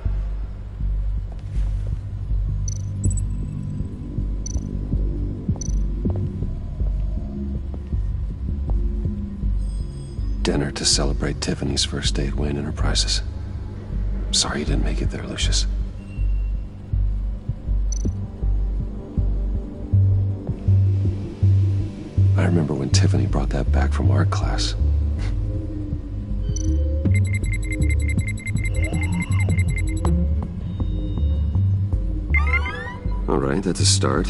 Dinner to celebrate Tiffany's first day at Wayne Enterprises. Sorry you didn't make it there, Lucius. I remember when Tiffany brought that back from art class. All right, that's a start.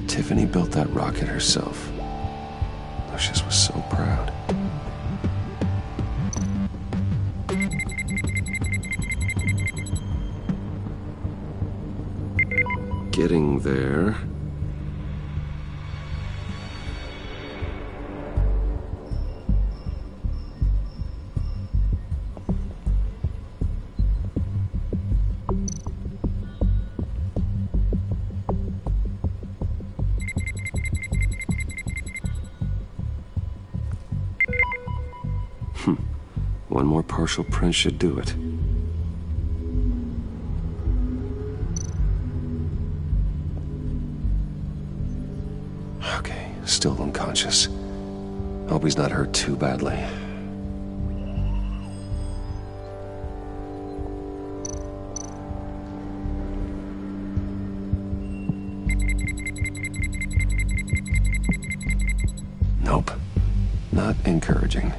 Tiffany built that rocket herself. Lucius was so proud. Getting there. One more partial print should do it. Okay, still unconscious. Hope he's not hurt too badly. Nope. Not encouraging.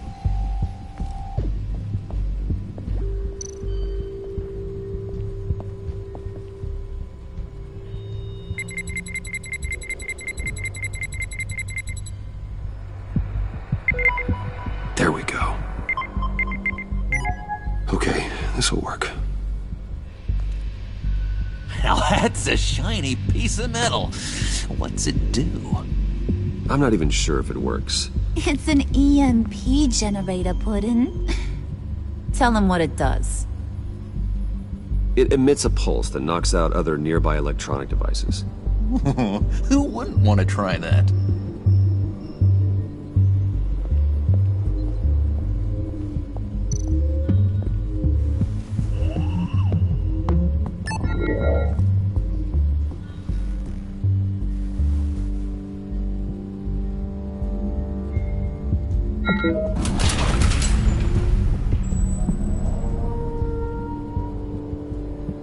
There we go. Okay, this'll work. Now that's a shiny piece of metal. What's it do? I'm not even sure if it works. It's an EMP generator, Puddin'. Tell him what it does. It emits a pulse that knocks out other nearby electronic devices. Who wouldn't want to try that?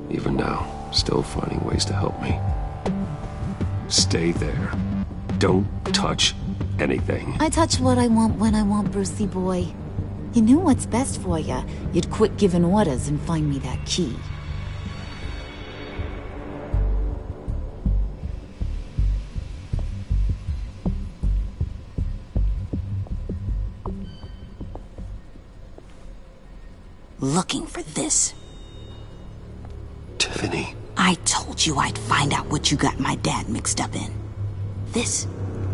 Even now, still finding ways to help me. Stay there. Don't touch anything. I touch what I want when I want, Brucey boy. You knew what's best for you. You'd quit giving orders and find me that key. Looking for this. Tiffany. I told you I'd find out what you got my dad mixed up in. This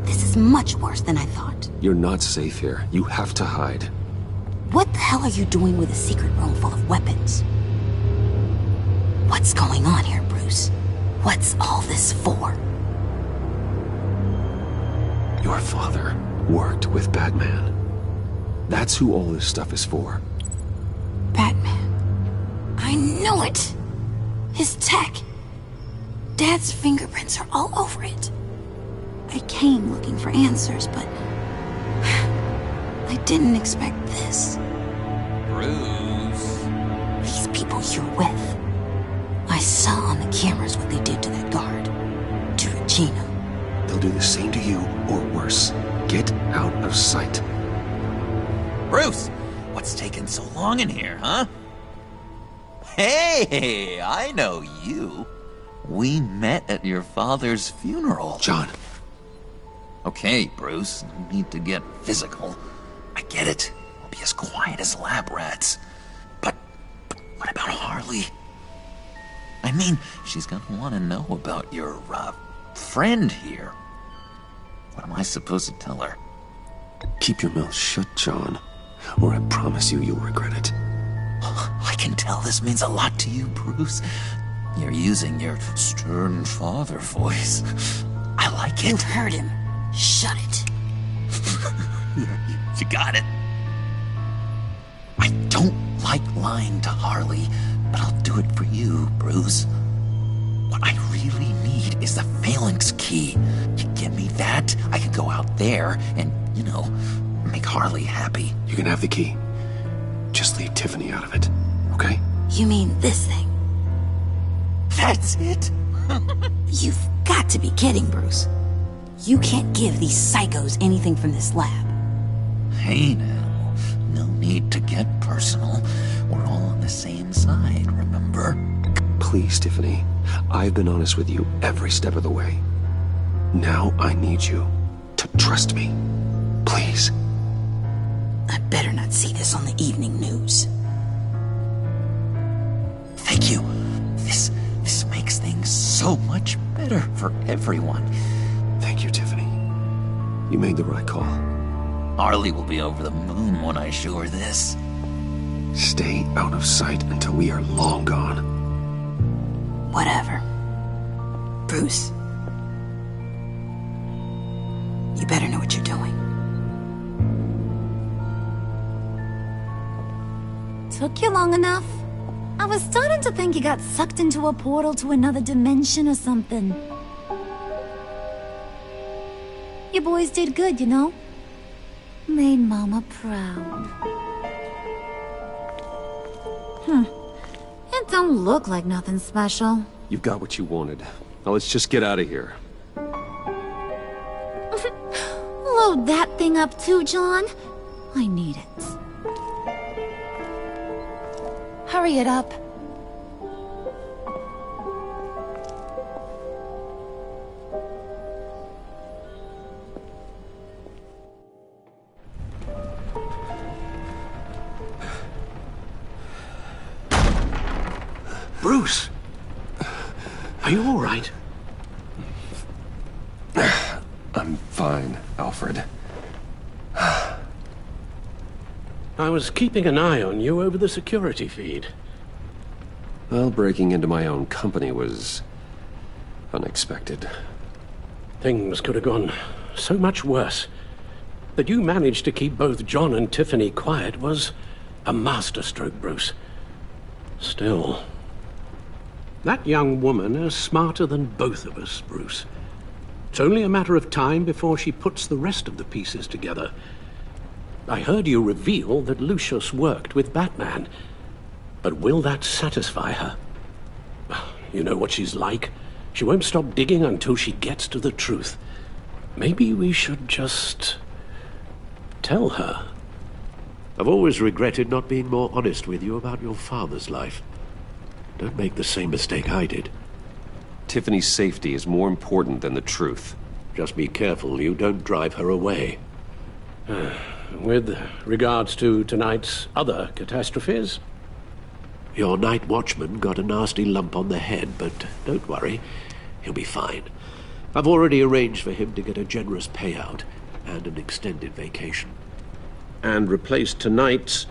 is much worse than I thought. You're not safe here. You have to hide. What the hell are you doing with a secret room full of weapons? What's going on here, Bruce? What's all this for? Your father worked with Batman. That's who all this stuff is for. Batman. I knew it! His tech. Dad's fingerprints are all over it. I came looking for answers, but I didn't expect this. Bruce. These people you're with. I saw on the cameras what they did to that guard. To Regina. They'll do the same to you, or worse. Get out of sight. Bruce! What's taking so long in here, huh? Hey, I know you. We met at your father's funeral. John. Okay, Bruce, no need to get physical. I get it. We'll be as quiet as lab rats. But what about Harley? I mean, she's gonna want to know about your, friend here. What am I supposed to tell her? Keep your mouth shut, John, or I promise you'll regret it. I can tell this means a lot to you, Bruce. You're using your stern father voice. I like it. You heard him. Shut it. You got it. I don't like lying to Harley, but I'll do it for you, Bruce. What I really need is the phalanx key. You give me that, I can go out there and, make Harley happy. You can have the key. Just leave Tiffany out of it, okay? You mean this thing? That's it? You've got to be kidding, Bruce. You can't give these psychos anything from this lab. Hey now, no need to get personal. We're all on the same side, remember? Please, Tiffany. I've been honest with you every step of the way. Now I need you to trust me. Please. I better not see this on the evening news. Thank you. This makes things so much better for everyone. Thank you, Tiffany. You made the right call. Harley will be over the moon when I show her this. Stay out of sight until we are long gone. Whatever. Bruce. You better know what you're doing. Took you long enough? I was starting to think you got sucked into a portal to another dimension or something. You boys did good, you know? Made Mama proud. It don't look like nothing special. You've got what you wanted. Now let's just get out of here. Load that thing up too, John. I need it. Hurry it up. Bruce! Are you all right? I'm fine, Alfred. I was keeping an eye on you over the security feed. Well, breaking into my own company was unexpected. Things could have gone so much worse. That you managed to keep both John and Tiffany quiet was a masterstroke, Bruce. Still, that young woman is smarter than both of us, Bruce. It's only a matter of time before she puts the rest of the pieces together. I heard you reveal that Lucius worked with Batman. But will that satisfy her? You know what she's like. She won't stop digging until she gets to the truth. Maybe we should just tell her. I've always regretted not being more honest with you about your father's life. Don't make the same mistake I did. Tiffany's safety is more important than the truth. Just be careful you don't drive her away. With regards to tonight's other catastrophes? Your night watchman got a nasty lump on the head, but don't worry, he'll be fine. I've already arranged for him to get a generous payout and an extended vacation. And replaced tonight's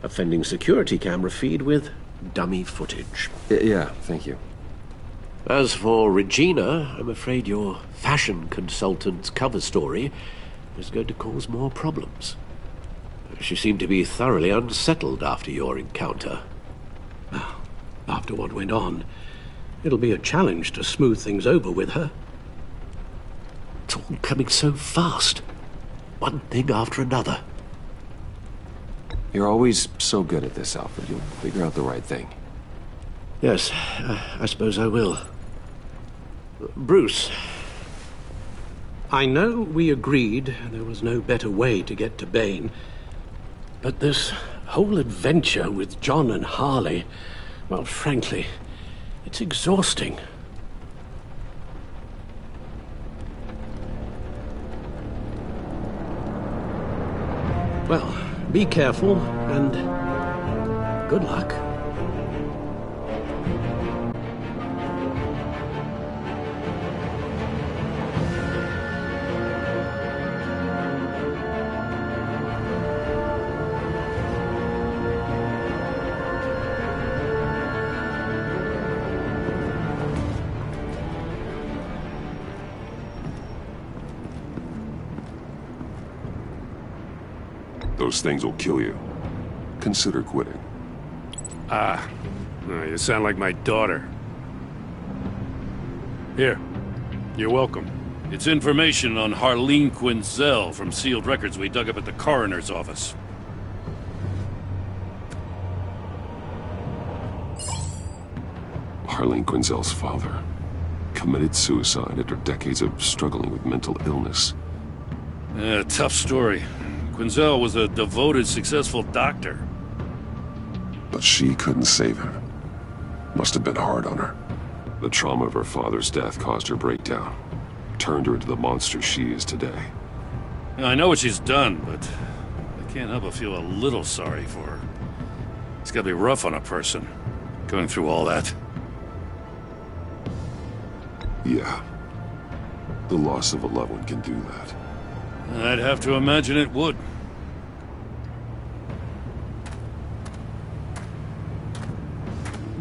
offending security camera feed with dummy footage. Yeah, thank you. As for Regina, I'm afraid your fashion consultant's cover story is going to cause more problems. She seemed to be thoroughly unsettled after your encounter. Well, after what went on, it'll be a challenge to smooth things over with her. It's all coming so fast. One thing after another. You're always so good at this, Alfred. You'll figure out the right thing. Yes, I suppose I will. Bruce. I know we agreed there was no better way to get to Bane, but this whole adventure with John and Harley, well, frankly, it's exhausting. Well, be careful, and good luck. Those things will kill you. Consider quitting. You sound like my daughter. Here, you're welcome. It's information on Harleen Quinzel from sealed records we dug up at the coroner's office. Harleen Quinzel's father committed suicide after decades of struggling with mental illness. Tough story. Quinzel was a devoted, successful doctor. But she couldn't save him. Must have been hard on her. The trauma of her father's death caused her breakdown. Turned her into the monster she is today. I know what she's done, but I can't help but feel a little sorry for her. It's gotta be rough on a person, going through all that. Yeah. The loss of a loved one can do that. I'd have to imagine it would.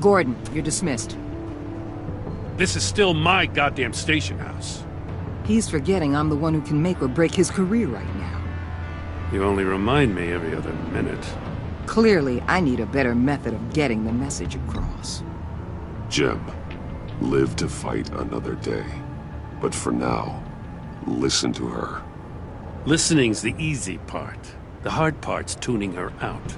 Gordon, you're dismissed. This is still my goddamn station house. He's forgetting I'm the one who can make or break his career right now. You only remind me every other minute. Clearly, I need a better method of getting the message across. Jim, live to fight another day. But for now, listen to her. Listening's the easy part. The hard part's tuning her out.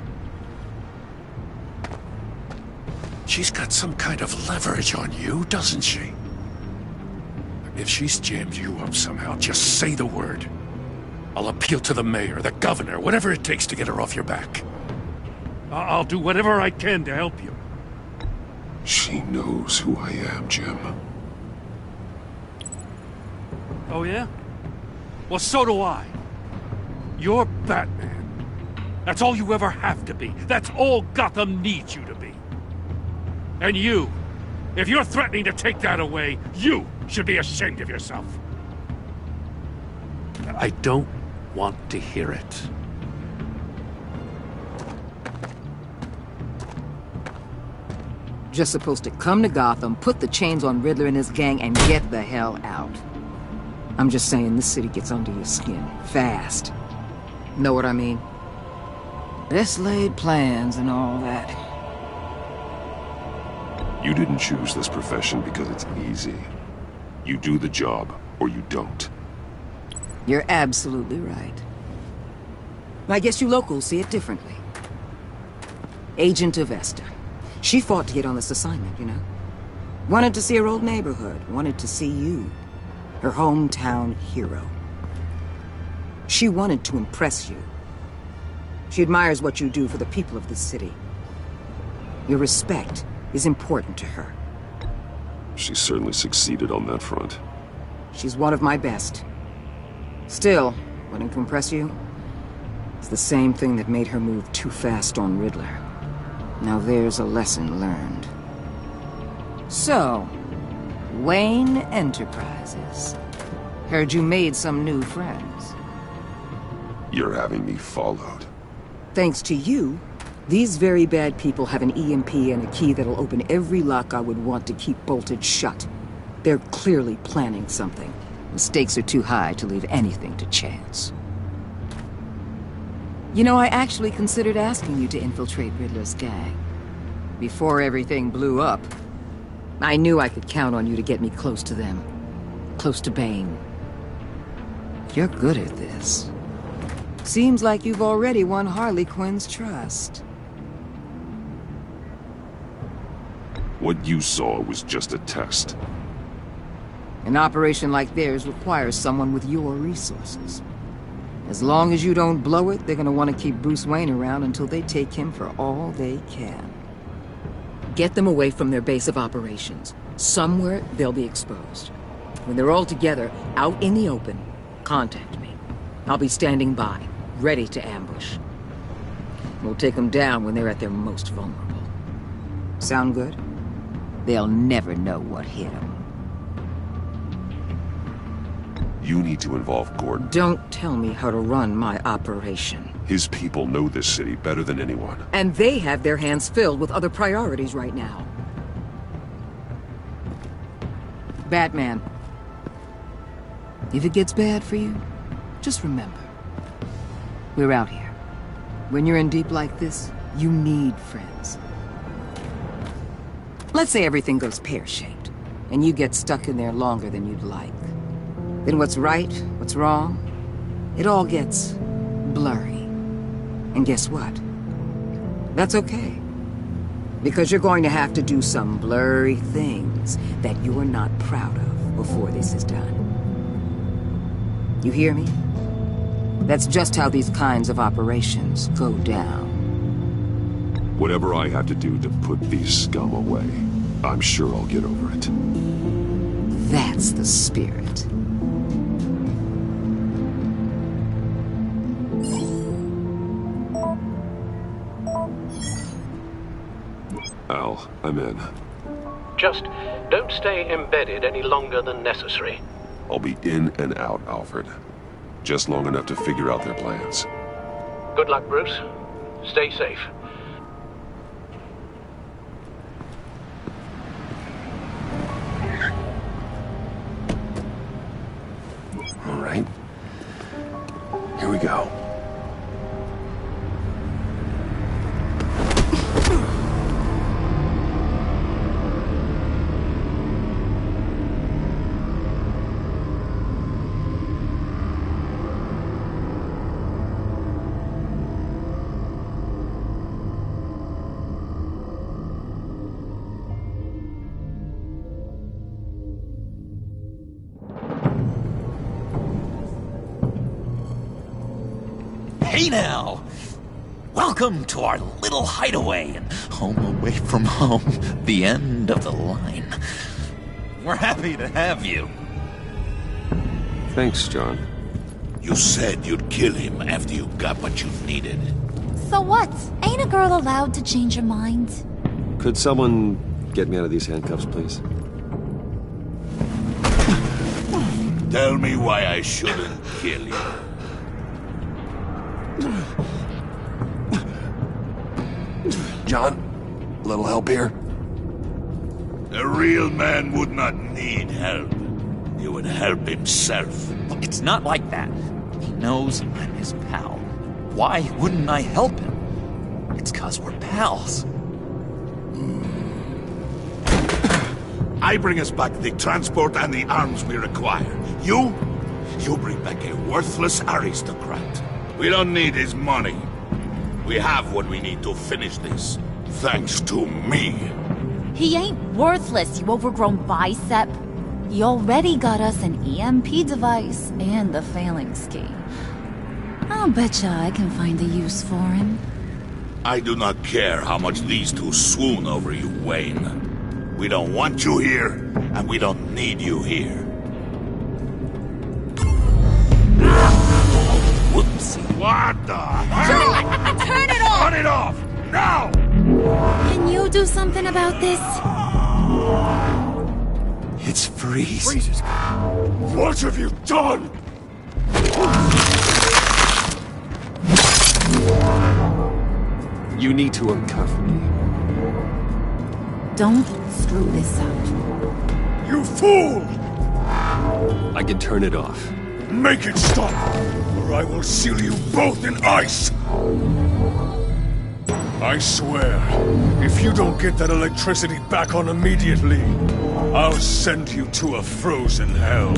She's got some kind of leverage on you, doesn't she? If she's jammed you up somehow, just say the word. I'll appeal to the mayor, the governor, whatever it takes to get her off your back. I'll do whatever I can to help you. She knows who I am, Jim. Oh, yeah? Well, so do I. You're Batman. That's all you ever have to be. That's all Gotham needs you to be. And you, if you're threatening to take that away, you should be ashamed of yourself. I don't want to hear it. Just supposed to come to Gotham, put the chains on Riddler and his gang, and get the hell out. I'm just saying, this city gets under your skin. Fast. Know what I mean? Best laid plans and all that. You didn't choose this profession because it's easy. You do the job, or you don't. You're absolutely right. I guess you locals see it differently. Agent Avesta. She fought to get on this assignment, you know. Wanted to see her old neighborhood. Wanted to see you. her hometown hero. She wanted to impress you. She admires what you do for the people of this city. Your respect is important to her. She certainly succeeded on that front. She's one of my best. Still, wanting to impress you? It's the same thing that made her move too fast on Riddler. Now there's a lesson learned. So, Wayne Enterprises. Heard you made some new friends. You're having me followed. Thanks to you, these very bad people have an EMP and a key that'll open every lock I would want to keep bolted shut. They're clearly planning something. The stakes are too high to leave anything to chance. You know, I actually considered asking you to infiltrate Riddler's gang. Before everything blew up, I knew I could count on you to get me close to them. Close to Bane. You're good at this. Seems like you've already won Harley Quinn's trust. What you saw was just a test. An operation like theirs requires someone with your resources. As long as you don't blow it, they're gonna want to keep Bruce Wayne around until they take him for all they can. Get them away from their base of operations. Somewhere they'll be exposed. When they're all together, out in the open, contact me. I'll be standing by, ready to ambush. We'll take them down when they're at their most vulnerable. Sound good? They'll never know what hit them. You need to involve Gordon. Don't tell me how to run my operation. His people know this city better than anyone. And they have their hands filled with other priorities right now. Batman. If it gets bad for you, just remember. We're out here. When you're in deep like this, you need friends. Let's say everything goes pear-shaped, and you get stuck in there longer than you'd like. Then what's right, what's wrong, it all gets blurry. And guess what? That's okay. Because you're going to have to do some blurry things that you're not proud of before this is done. You hear me? That's just how these kinds of operations go down. Whatever I have to do to put these scum away, I'm sure I'll get over it. That's the spirit. Al, I'm in. Just don't stay embedded any longer than necessary. I'll be in and out, Alfred. Just long enough to figure out their plans. Good luck, Bruce. Stay safe. All right. Here we go. Hey now! Welcome to our little hideaway and home away from home, the end of the line. We're happy to have you. Thanks, John. You said you'd kill him after you got what you needed. So what? Ain't a girl allowed to change her mind? Could someone get me out of these handcuffs, please? Tell me why I shouldn't kill you. John, a little help here? A real man would not need help. He would help himself. Look, it's not like that. He knows I'm his pal. Why wouldn't I help him? It's 'cause we're pals. I bring us back the transport and the arms we require. You bring back a worthless aristocrat. We don't need his money. We have what we need to finish this. Thanks to me. He ain't worthless, you overgrown bicep. He already got us an EMP device and the phalanx key. I'll betcha I can find a use for him. I do not care how much these two swoon over you, Wayne. We don't want you here, and we don't need you here. Whoopsie. What the hell? Turn it off! Turn it off! Now! Can you do something about this? It's Freeze. Freeze. What have you done? You need to uncuff me. Don't screw this up. You fool! I can turn it off. Make it stop, or I will seal you both in ice! I swear, if you don't get that electricity back on immediately, I'll send you to a frozen hell.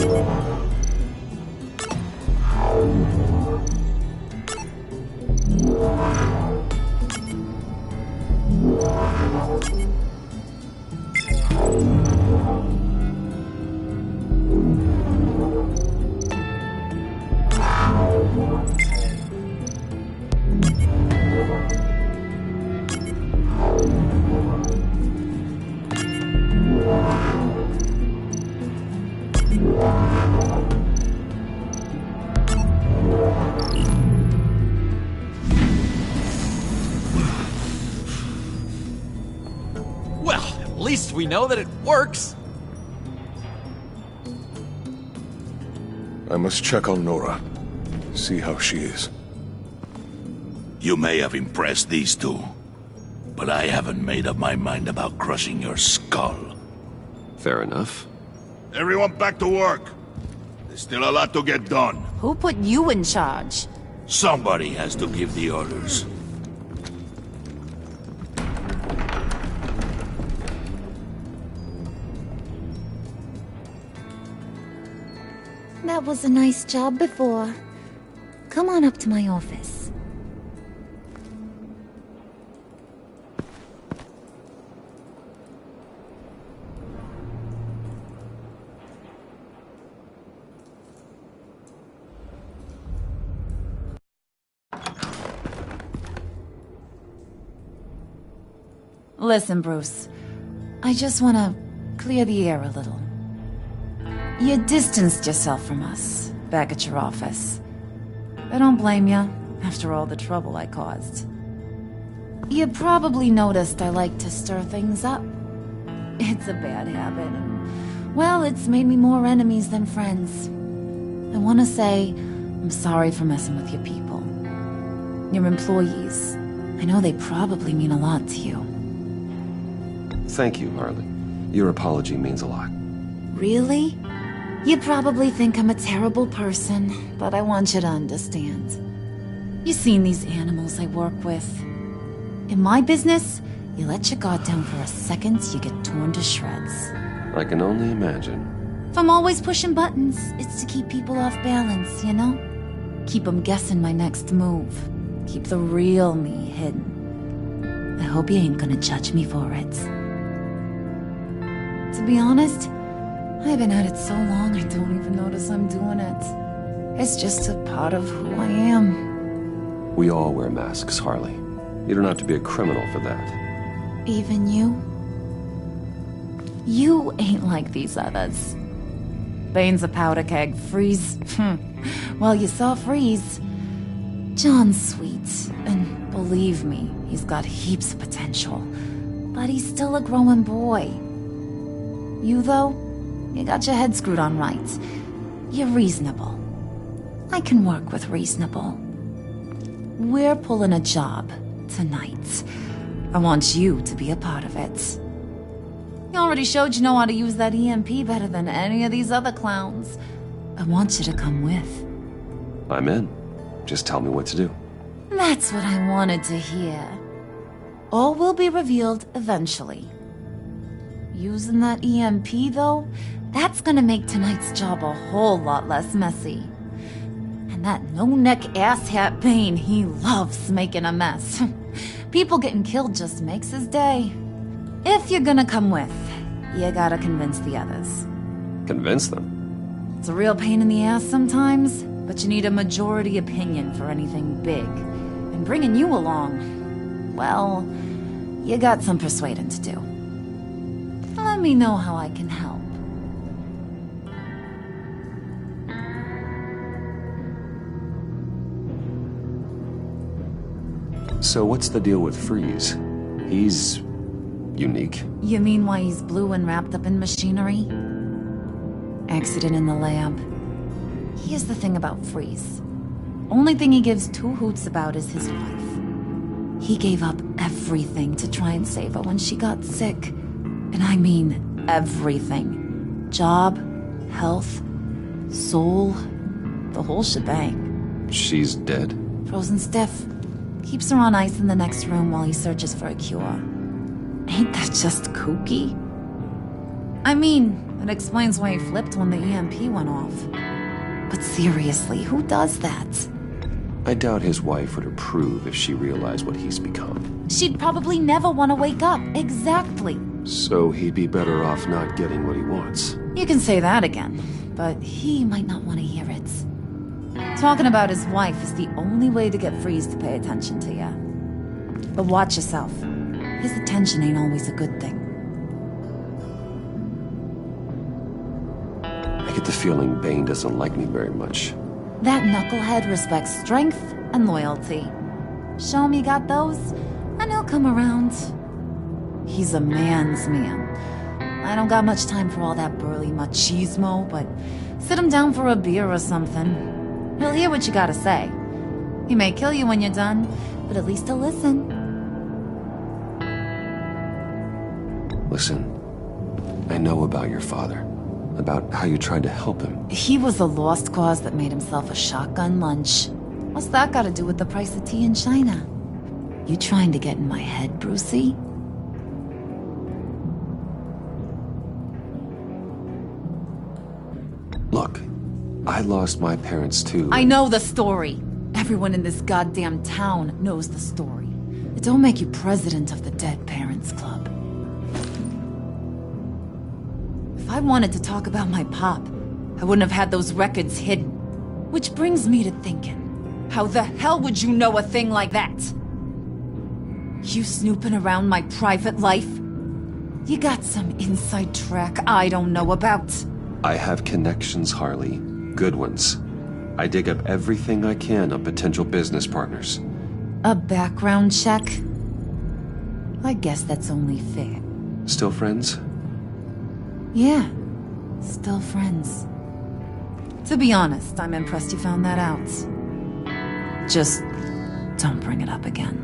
Well, at least we know that it works. I must check on Nora. See how she is. You may have impressed these two, but I haven't made up my mind about crushing your skull. Fair enough. Everyone back to work. There's still a lot to get done. Who put you in charge? Somebody has to give the orders. That was a nice job before. Come on up to my office. Listen, Bruce. I just want to clear the air a little. You distanced yourself from us, back at your office. I don't blame you, after all the trouble I caused. You probably noticed I like to stir things up. It's a bad habit, and, well, it's made me more enemies than friends. I want to say I'm sorry for messing with your people. Your employees. I know they probably mean a lot to you. Thank you, Harley. Your apology means a lot. Really? You probably think I'm a terrible person, but I want you to understand. You've seen these animals I work with. In my business, you let your guard down for a second, you get torn to shreds. I can only imagine. If I'm always pushing buttons, it's to keep people off balance, you know? Keep them guessing my next move. Keep the real me hidden. I hope you ain't gonna judge me for it. To be honest, I've been at it so long I don't even notice I'm doing it. It's just a part of who I am. We all wear masks, Harley. You don't have to be a criminal for that. Even you? You ain't like these others. Bane's a powder keg. Freeze. Well, you saw Freeze. John's sweet, and believe me, he's got heaps of potential. But he's still a growing boy. You, though? You got your head screwed on right. You're reasonable. I can work with reasonable. We're pulling a job tonight. I want you to be a part of it. You already showed you know how to use that EMP better than any of these other clowns. I want you to come with. I'm in. Just tell me what to do. That's what I wanted to hear. All will be revealed eventually. Using that EMP, though, that's gonna make tonight's job a whole lot less messy. And that no-neck asshat Bane, he loves making a mess. People getting killed just makes his day. If you're gonna come with, you gotta convince the others. Convince them? It's a real pain in the ass sometimes, but you need a majority opinion for anything big. And bringing you along, well, you got some persuading to do. Let me know how I can help. So what's the deal with Freeze? He's... unique. You mean why he's blue and wrapped up in machinery? Accident in the lab. Here's the thing about Freeze. Only thing he gives two hoots about is his wife. He gave up everything to try and save her when she got sick. And I mean everything. Job, health, soul, the whole shebang. She's dead? Frozen stiff. Keeps her on ice in the next room while he searches for a cure. Ain't that just kooky? I mean, it explains why he flipped when the EMP went off. But seriously, who does that? I doubt his wife would approve if she realized what he's become. She'd probably never want to wake up. Exactly. So he'd be better off not getting what he wants. You can say that again, but he might not want to hear it. Talking about his wife is the only way to get Freeze to pay attention to you. But watch yourself. His attention ain't always a good thing. I get the feeling Bane doesn't like me very much. That knucklehead respects strength and loyalty. Show him you got those, and he'll come around. He's a man's man. I don't got much time for all that burly machismo, but sit him down for a beer or something. He'll hear what you gotta say. He may kill you when you're done, but at least he'll listen. Listen, I know about your father. About how you tried to help him. He was a lost cause that made himself a shotgun lunch. What's that got to do with the price of tea in China? You trying to get in my head, Brucey? Look, I lost my parents too. I know the story. Everyone in this goddamn town knows the story. It don't make you president of the Dead Parents Club. If I wanted to talk about my pop, I wouldn't have had those records hidden. Which brings me to thinking, how the hell would you know a thing like that? You snooping around my private life? You got some inside track I don't know about. I have connections, Harley. Good ones. I dig up everything I can on potential business partners. A background check? I guess that's only fair. Still friends? Yeah, still friends. To be honest, I'm impressed you found that out. Just don't bring it up again.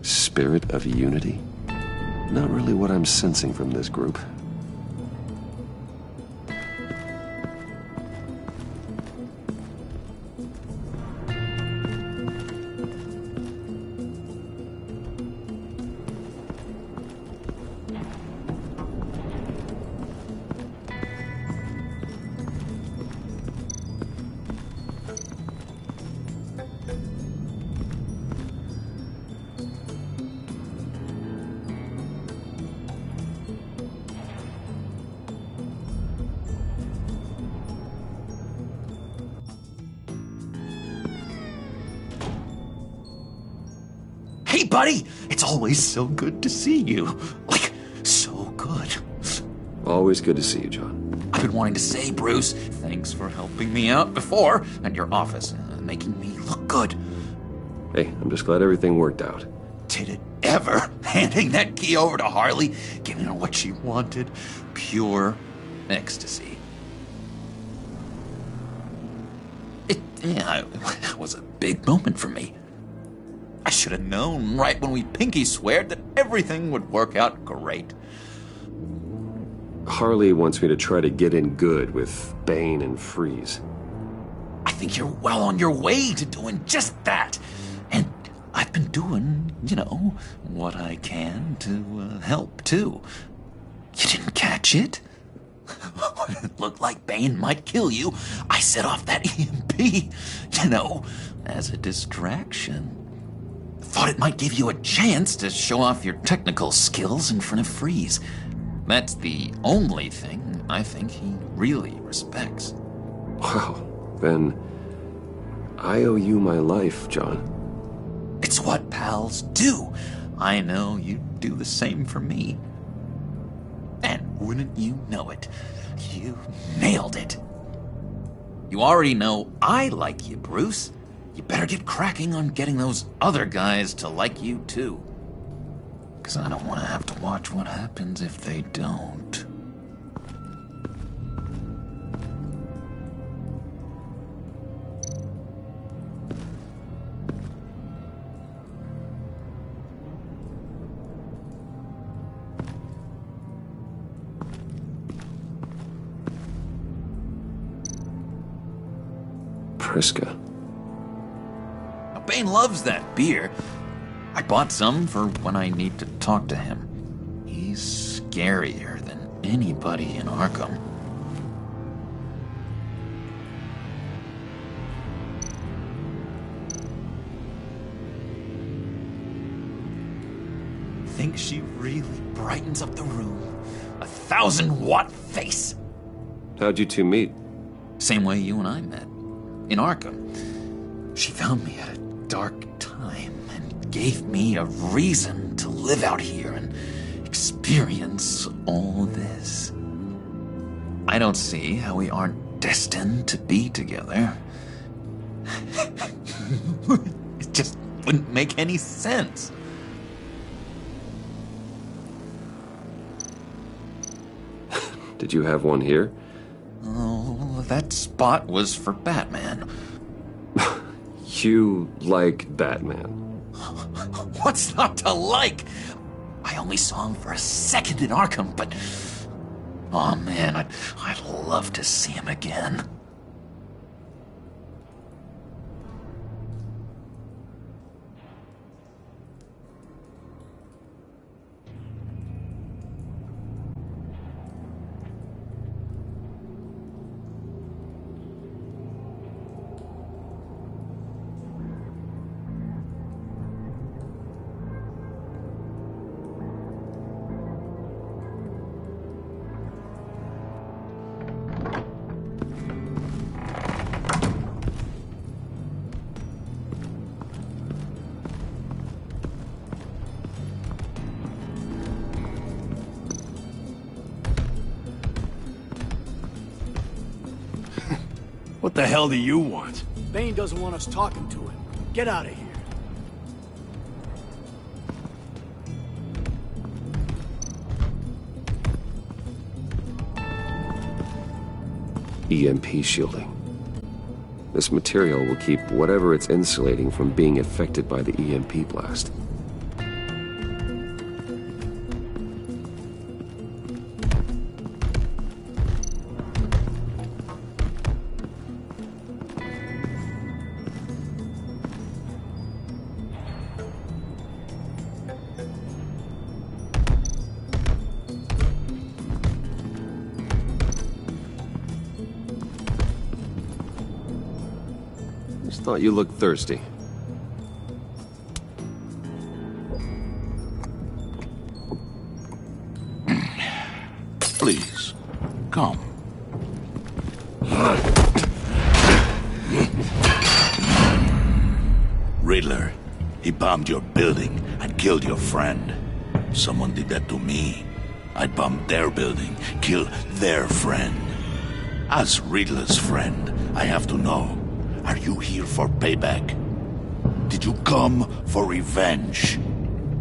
Spirit of unity? Not really what I'm sensing from this group. Hey, buddy! It's always so good to see you. Like, so good. Always good to see you, John. I've been wanting to say, Bruce, thanks for helping me out before at your office, making me look good. Hey, I'm just glad everything worked out. Did it ever handing that key over to Harley, giving her what she wanted. Pure ecstasy. It was a big moment for me. I should have known right when we pinky sweared that everything would work out great. Harley wants me to try to get in good with Bane and Freeze. I think you're well on your way to doing just that. And I've been doing, what I can to help, too. You didn't catch it? When it looked like Bane might kill you, I set off that EMP, as a distraction. Thought it might give you a chance to show off your technical skills in front of Freeze. That's the only thing I think he really respects. Wow, then I owe you my life, John. It's what pals do. I know you'd do the same for me. And wouldn't you know it, you nailed it. You already know I like you, Bruce. You better get cracking on getting those other guys to like you, too. Because I don't want to have to watch what happens if they don't. Priska. Bane loves that beer. I bought some for when I need to talk to him. He's scarier than anybody in Arkham. Think she really brightens up the room. 1,000-watt face. How'd you two meet? Same way you and I met. In Arkham. She found me at a dark time and gave me a reason to live out here and experience all this. I don't see how we aren't destined to be together. It just wouldn't make any sense. Did you have one here? Oh, that spot was for Batman. You like Batman? What's not to like? I only saw him for a second in Arkham, but... oh man, I'd love to see him again. What the hell do you want? Bane doesn't want us talking to him. Get out of here. EMP shielding. This material will keep whatever it's insulating from being affected by the EMP blast. Thought you looked thirsty. Please, come. Riddler, he bombed your building and killed your friend. Someone did that to me. I'd bomb their building, kill their friend. As Riddler's friend, I have to know. Are you here for payback? Did you come for revenge?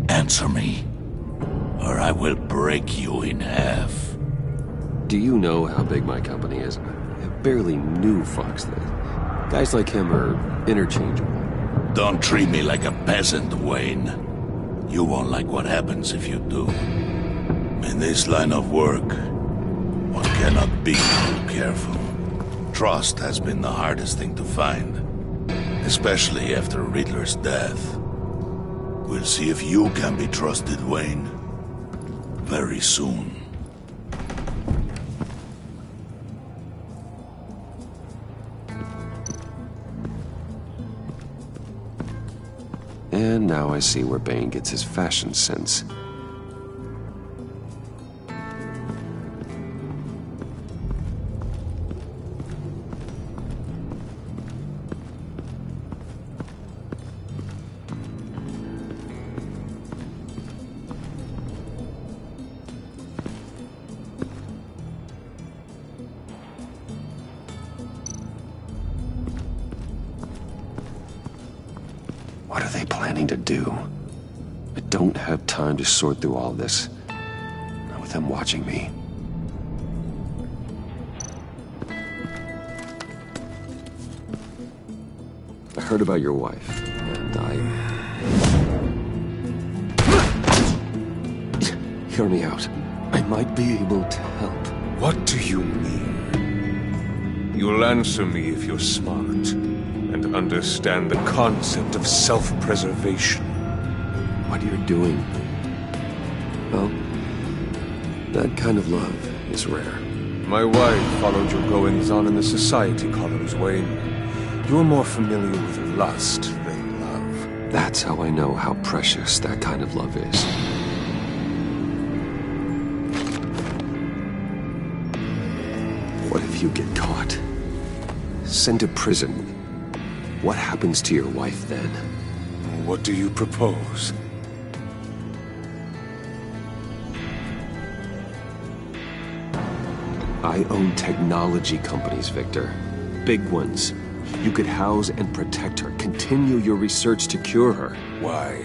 Answer me, or I will break you in half. Do you know how big my company is? I barely knew Fox then. Guys like him are interchangeable. Don't treat me like a peasant, Wayne. You won't like what happens if you do. In this line of work, one cannot be too careful. Trust has been the hardest thing to find, especially after Riddler's death. We'll see if you can be trusted, Wayne. Very soon. And now I see where Bane gets his fashion sense. What are they planning to do? I don't have time to sort through all this. Not with them watching me. I heard about your wife, and Hear me out. I might be able to help. What do you mean? You'll answer me if you're smart and understand the concept of self-preservation. What you're doing, well, that kind of love is rare. My wife followed your goings-on in the society columns, Wayne. You're more familiar with lust than love. That's how I know how precious that kind of love is. What if you get caught? Sent to prison? What happens to your wife then? What do you propose? I own technology companies, Victor. Big ones. You could house and protect her. Continue your research to cure her. Why?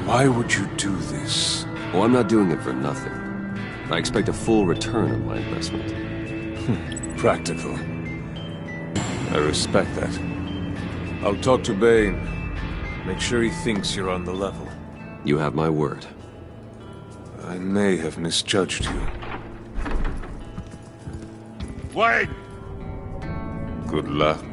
Why would you do this? Oh, I'm not doing it for nothing. I expect a full return on my investment. Practical. I respect that. I'll talk to Bane. Make sure he thinks you're on the level. You have my word. I may have misjudged you. Wait! Good luck.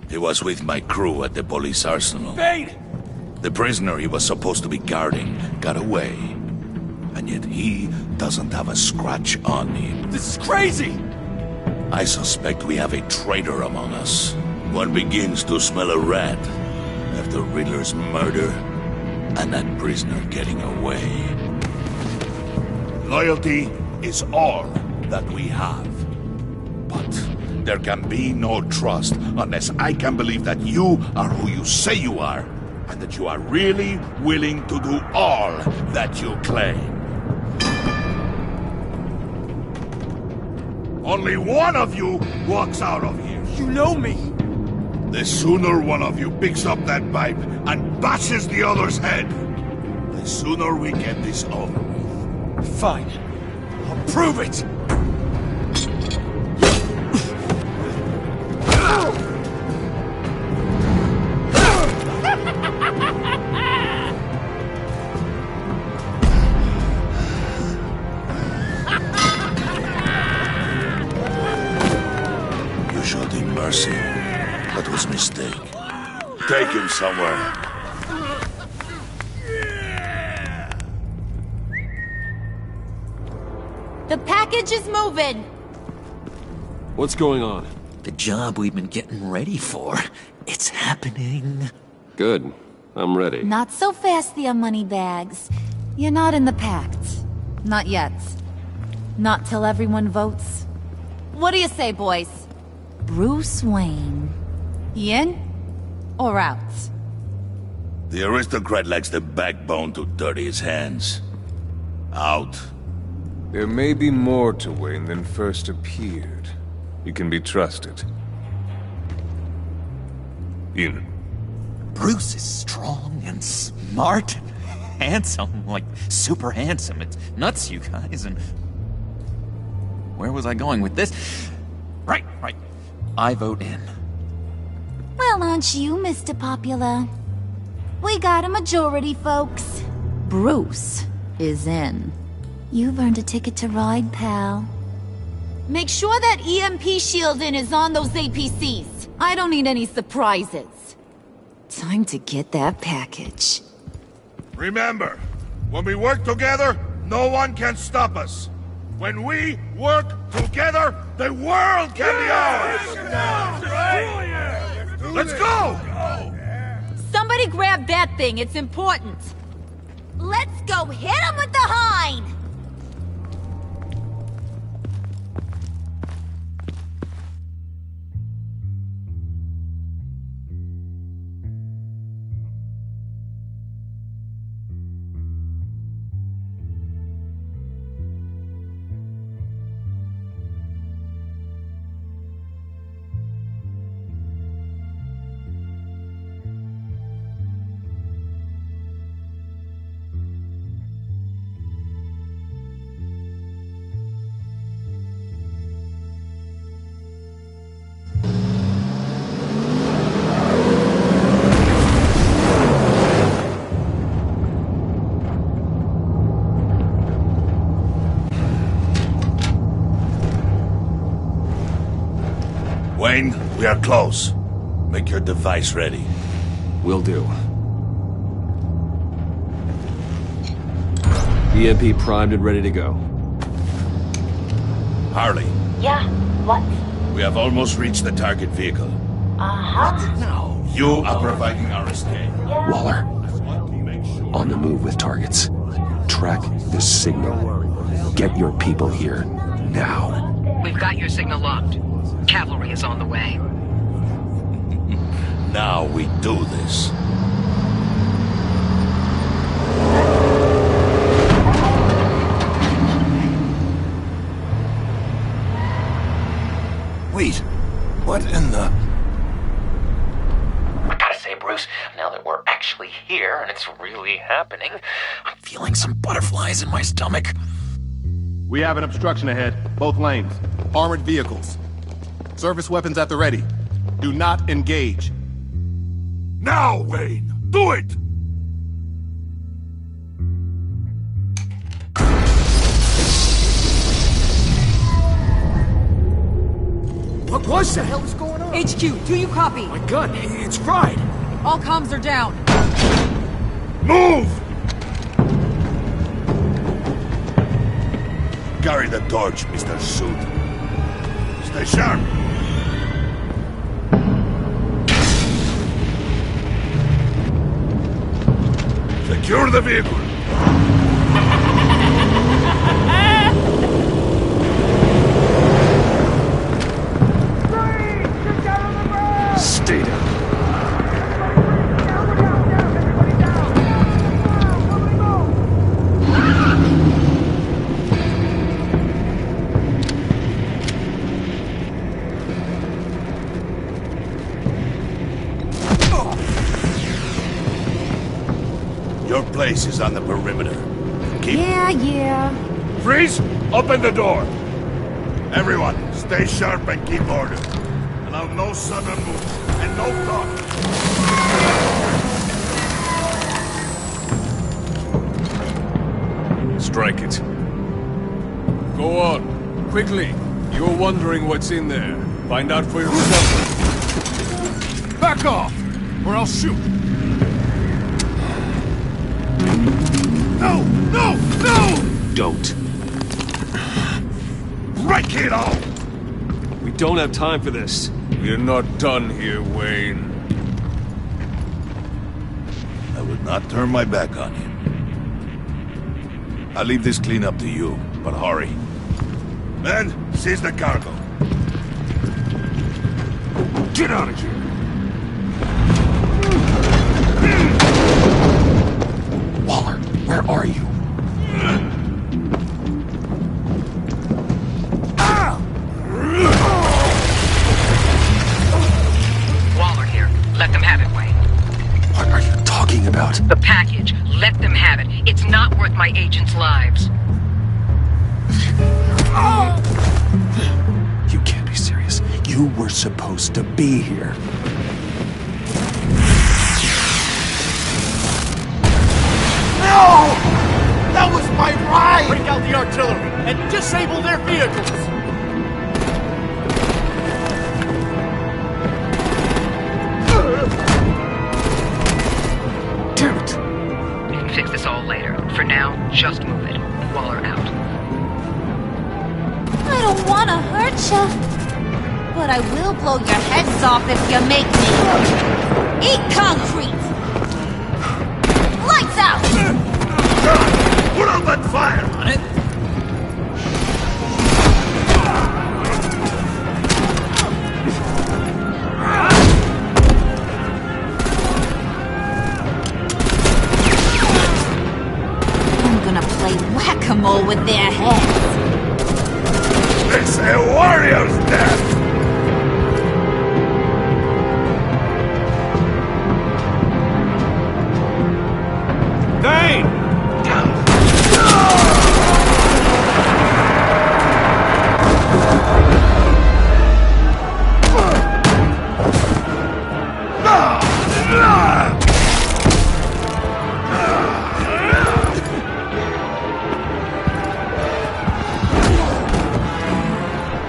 He was with my crew at the police arsenal. Bane! The prisoner he was supposed to be guarding got away. And yet he doesn't have a scratch on him. This is crazy! I suspect we have a traitor among us. One begins to smell a rat after Riddler's murder and that prisoner getting away. Loyalty is all that we have. But there can be no trust unless I can believe that you are who you say you are, and that you are really willing to do all that you claim. Only one of you walks out of here. You know me. The sooner one of you picks up that pipe and bashes the other's head, the sooner we get this over with. Fine. I'll prove it! You showed him mercy. That was a mistake. Take him somewhere. The package is moving! What's going on? The job we've been getting ready for. It's happening. Good. I'm ready. Not so fast, the Moneybags. You're not in the pact. Not yet. Not till everyone votes. What do you say, boys? Bruce Wayne. In or out? The aristocrat lacks the backbone to dirty his hands. Out. There may be more to Wayne than first appeared. You can be trusted. In. Bruce is strong and smart and handsome, like super handsome. It's nuts, you guys, and... Where was I going with this? Right. I vote in. Well, aren't you, Mr. Popular? We got a majority, folks. Bruce is in. You've earned a ticket to ride, pal. Make sure that EMP shielding is on those APCs. I don't need any surprises. Time to get that package. Remember, when we work together, no one can stop us. When we work together, the world can be ours! Let's go! Somebody grab that thing, it's important. Let's go hit him with the hind! Wayne, we are close. Make your device ready. Will do. EMP primed and ready to go. Harley. Yeah, what? We have almost reached the target vehicle. Uh-huh. Now, you are providing our escape. Waller, on the move with targets. Track the signal. Get your people here, now. We've got your signal locked. Cavalry is on the way. Now we do this. Wait, what in the... I gotta say, Bruce, now that we're actually here and it's really happening, I'm feeling some butterflies in my stomach. We have an obstruction ahead, both lanes. Armored vehicles. Service weapons at the ready. Do not engage. Now, Wayne! Do it! What was that? What the hell is going on? HQ, do you copy? My gun, it's fried. All comms are down. Move! Carry the torch, Mr. Suit. Stay sharp. Secure the vehicle. Stay down. Your place is on the perimeter. Keep... Yeah. Freeze! Open the door! Everyone, stay sharp and keep order. Allow no sudden moves, and no talk. Strike it. Go on. Quickly. You're wondering what's in there. Find out for yourself. Back off, or I'll shoot. No! No! No! Don't. Right, kiddo! We don't have time for this. We're not done here, Wayne. I would not turn my back on him. I'll leave this cleanup to you, but hurry. Men, seize the cargo. Get out of here! Waller, where are you? Waller here. Let them have it, Wayne. my agents' lives. You can't be serious. You were supposed to be here. No! That was my ride! Break out the artillery and disable their vehicles! Damn it! We can fix this all later. For now, just move it. Waller out. I don't want to hurt you, but I will blow your heads off if you make me. Eat concrete! Lights out! Put up that fire on it! I'm gonna play whack-a-mole with their heads. It's a warrior's death! Dane!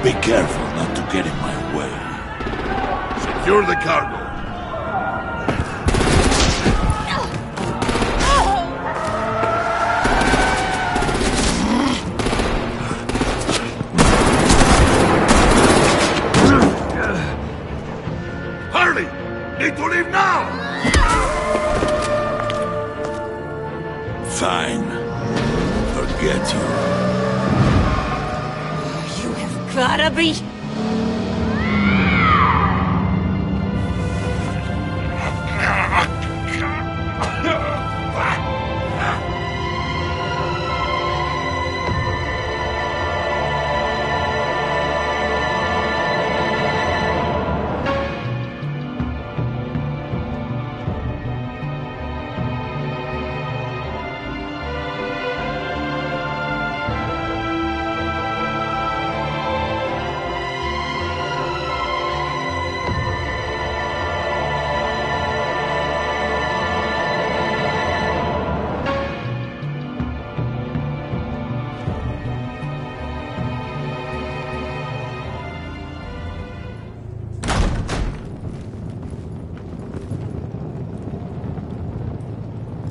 Be careful not to get in my way. Secure the cargo. Hurry! Need to leave now! Fine. Forget you. Gotta be...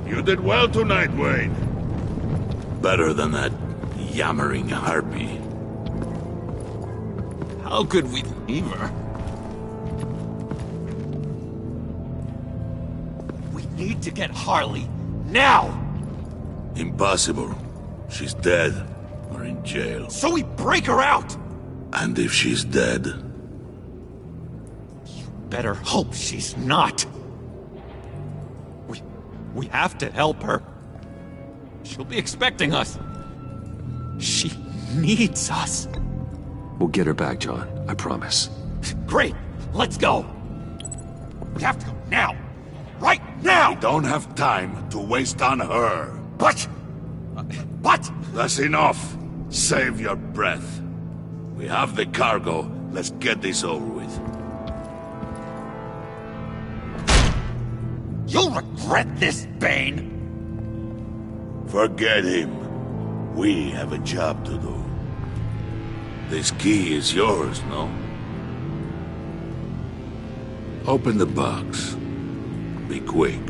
You did well tonight, Wayne. Better than that yammering harpy. How could we leave her? We need to get Harley, now! Impossible. She's dead, or in jail. So we break her out! And if she's dead? You better hope she's not. We have to help her. She'll be expecting us. She needs us. We'll get her back, John. I promise. Great. Let's go. We have to go now. Right now! We don't have time to waste on her. But... That's enough. Save your breath. We have the cargo. Let's get this over with. You'll regret this, Bane! Forget him. We have a job to do. This key is yours, no? Open the box. Be quick.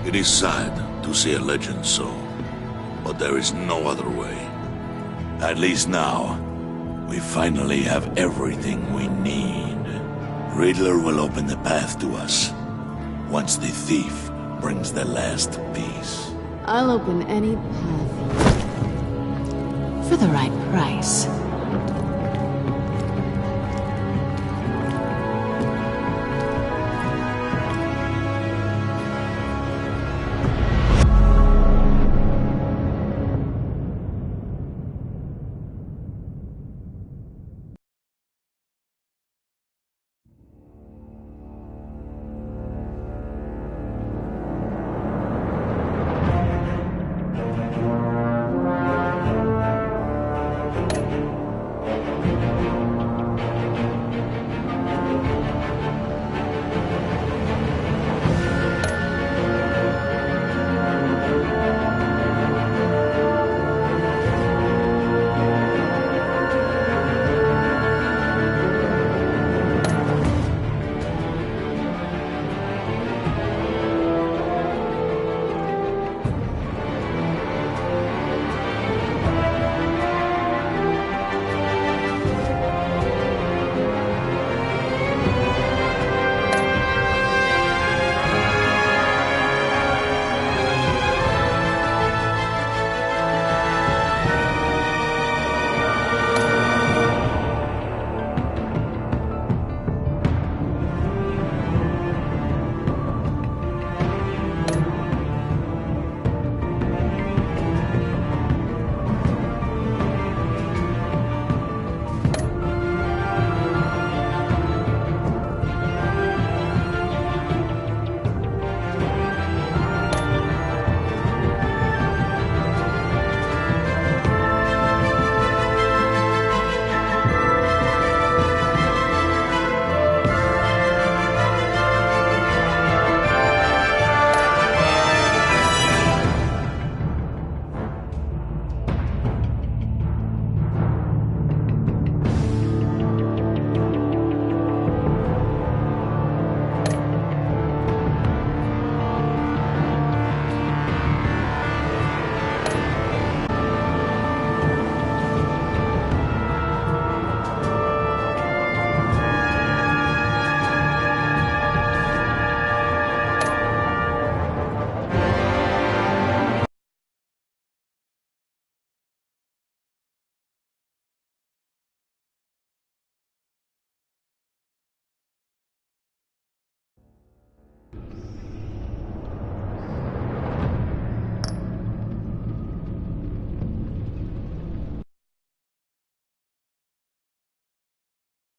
It is sad to see a legend so, but there is no other way. At least now, we finally have everything we need. Riddler will open the path to us, once the thief brings the last piece. I'll open any path for the right price.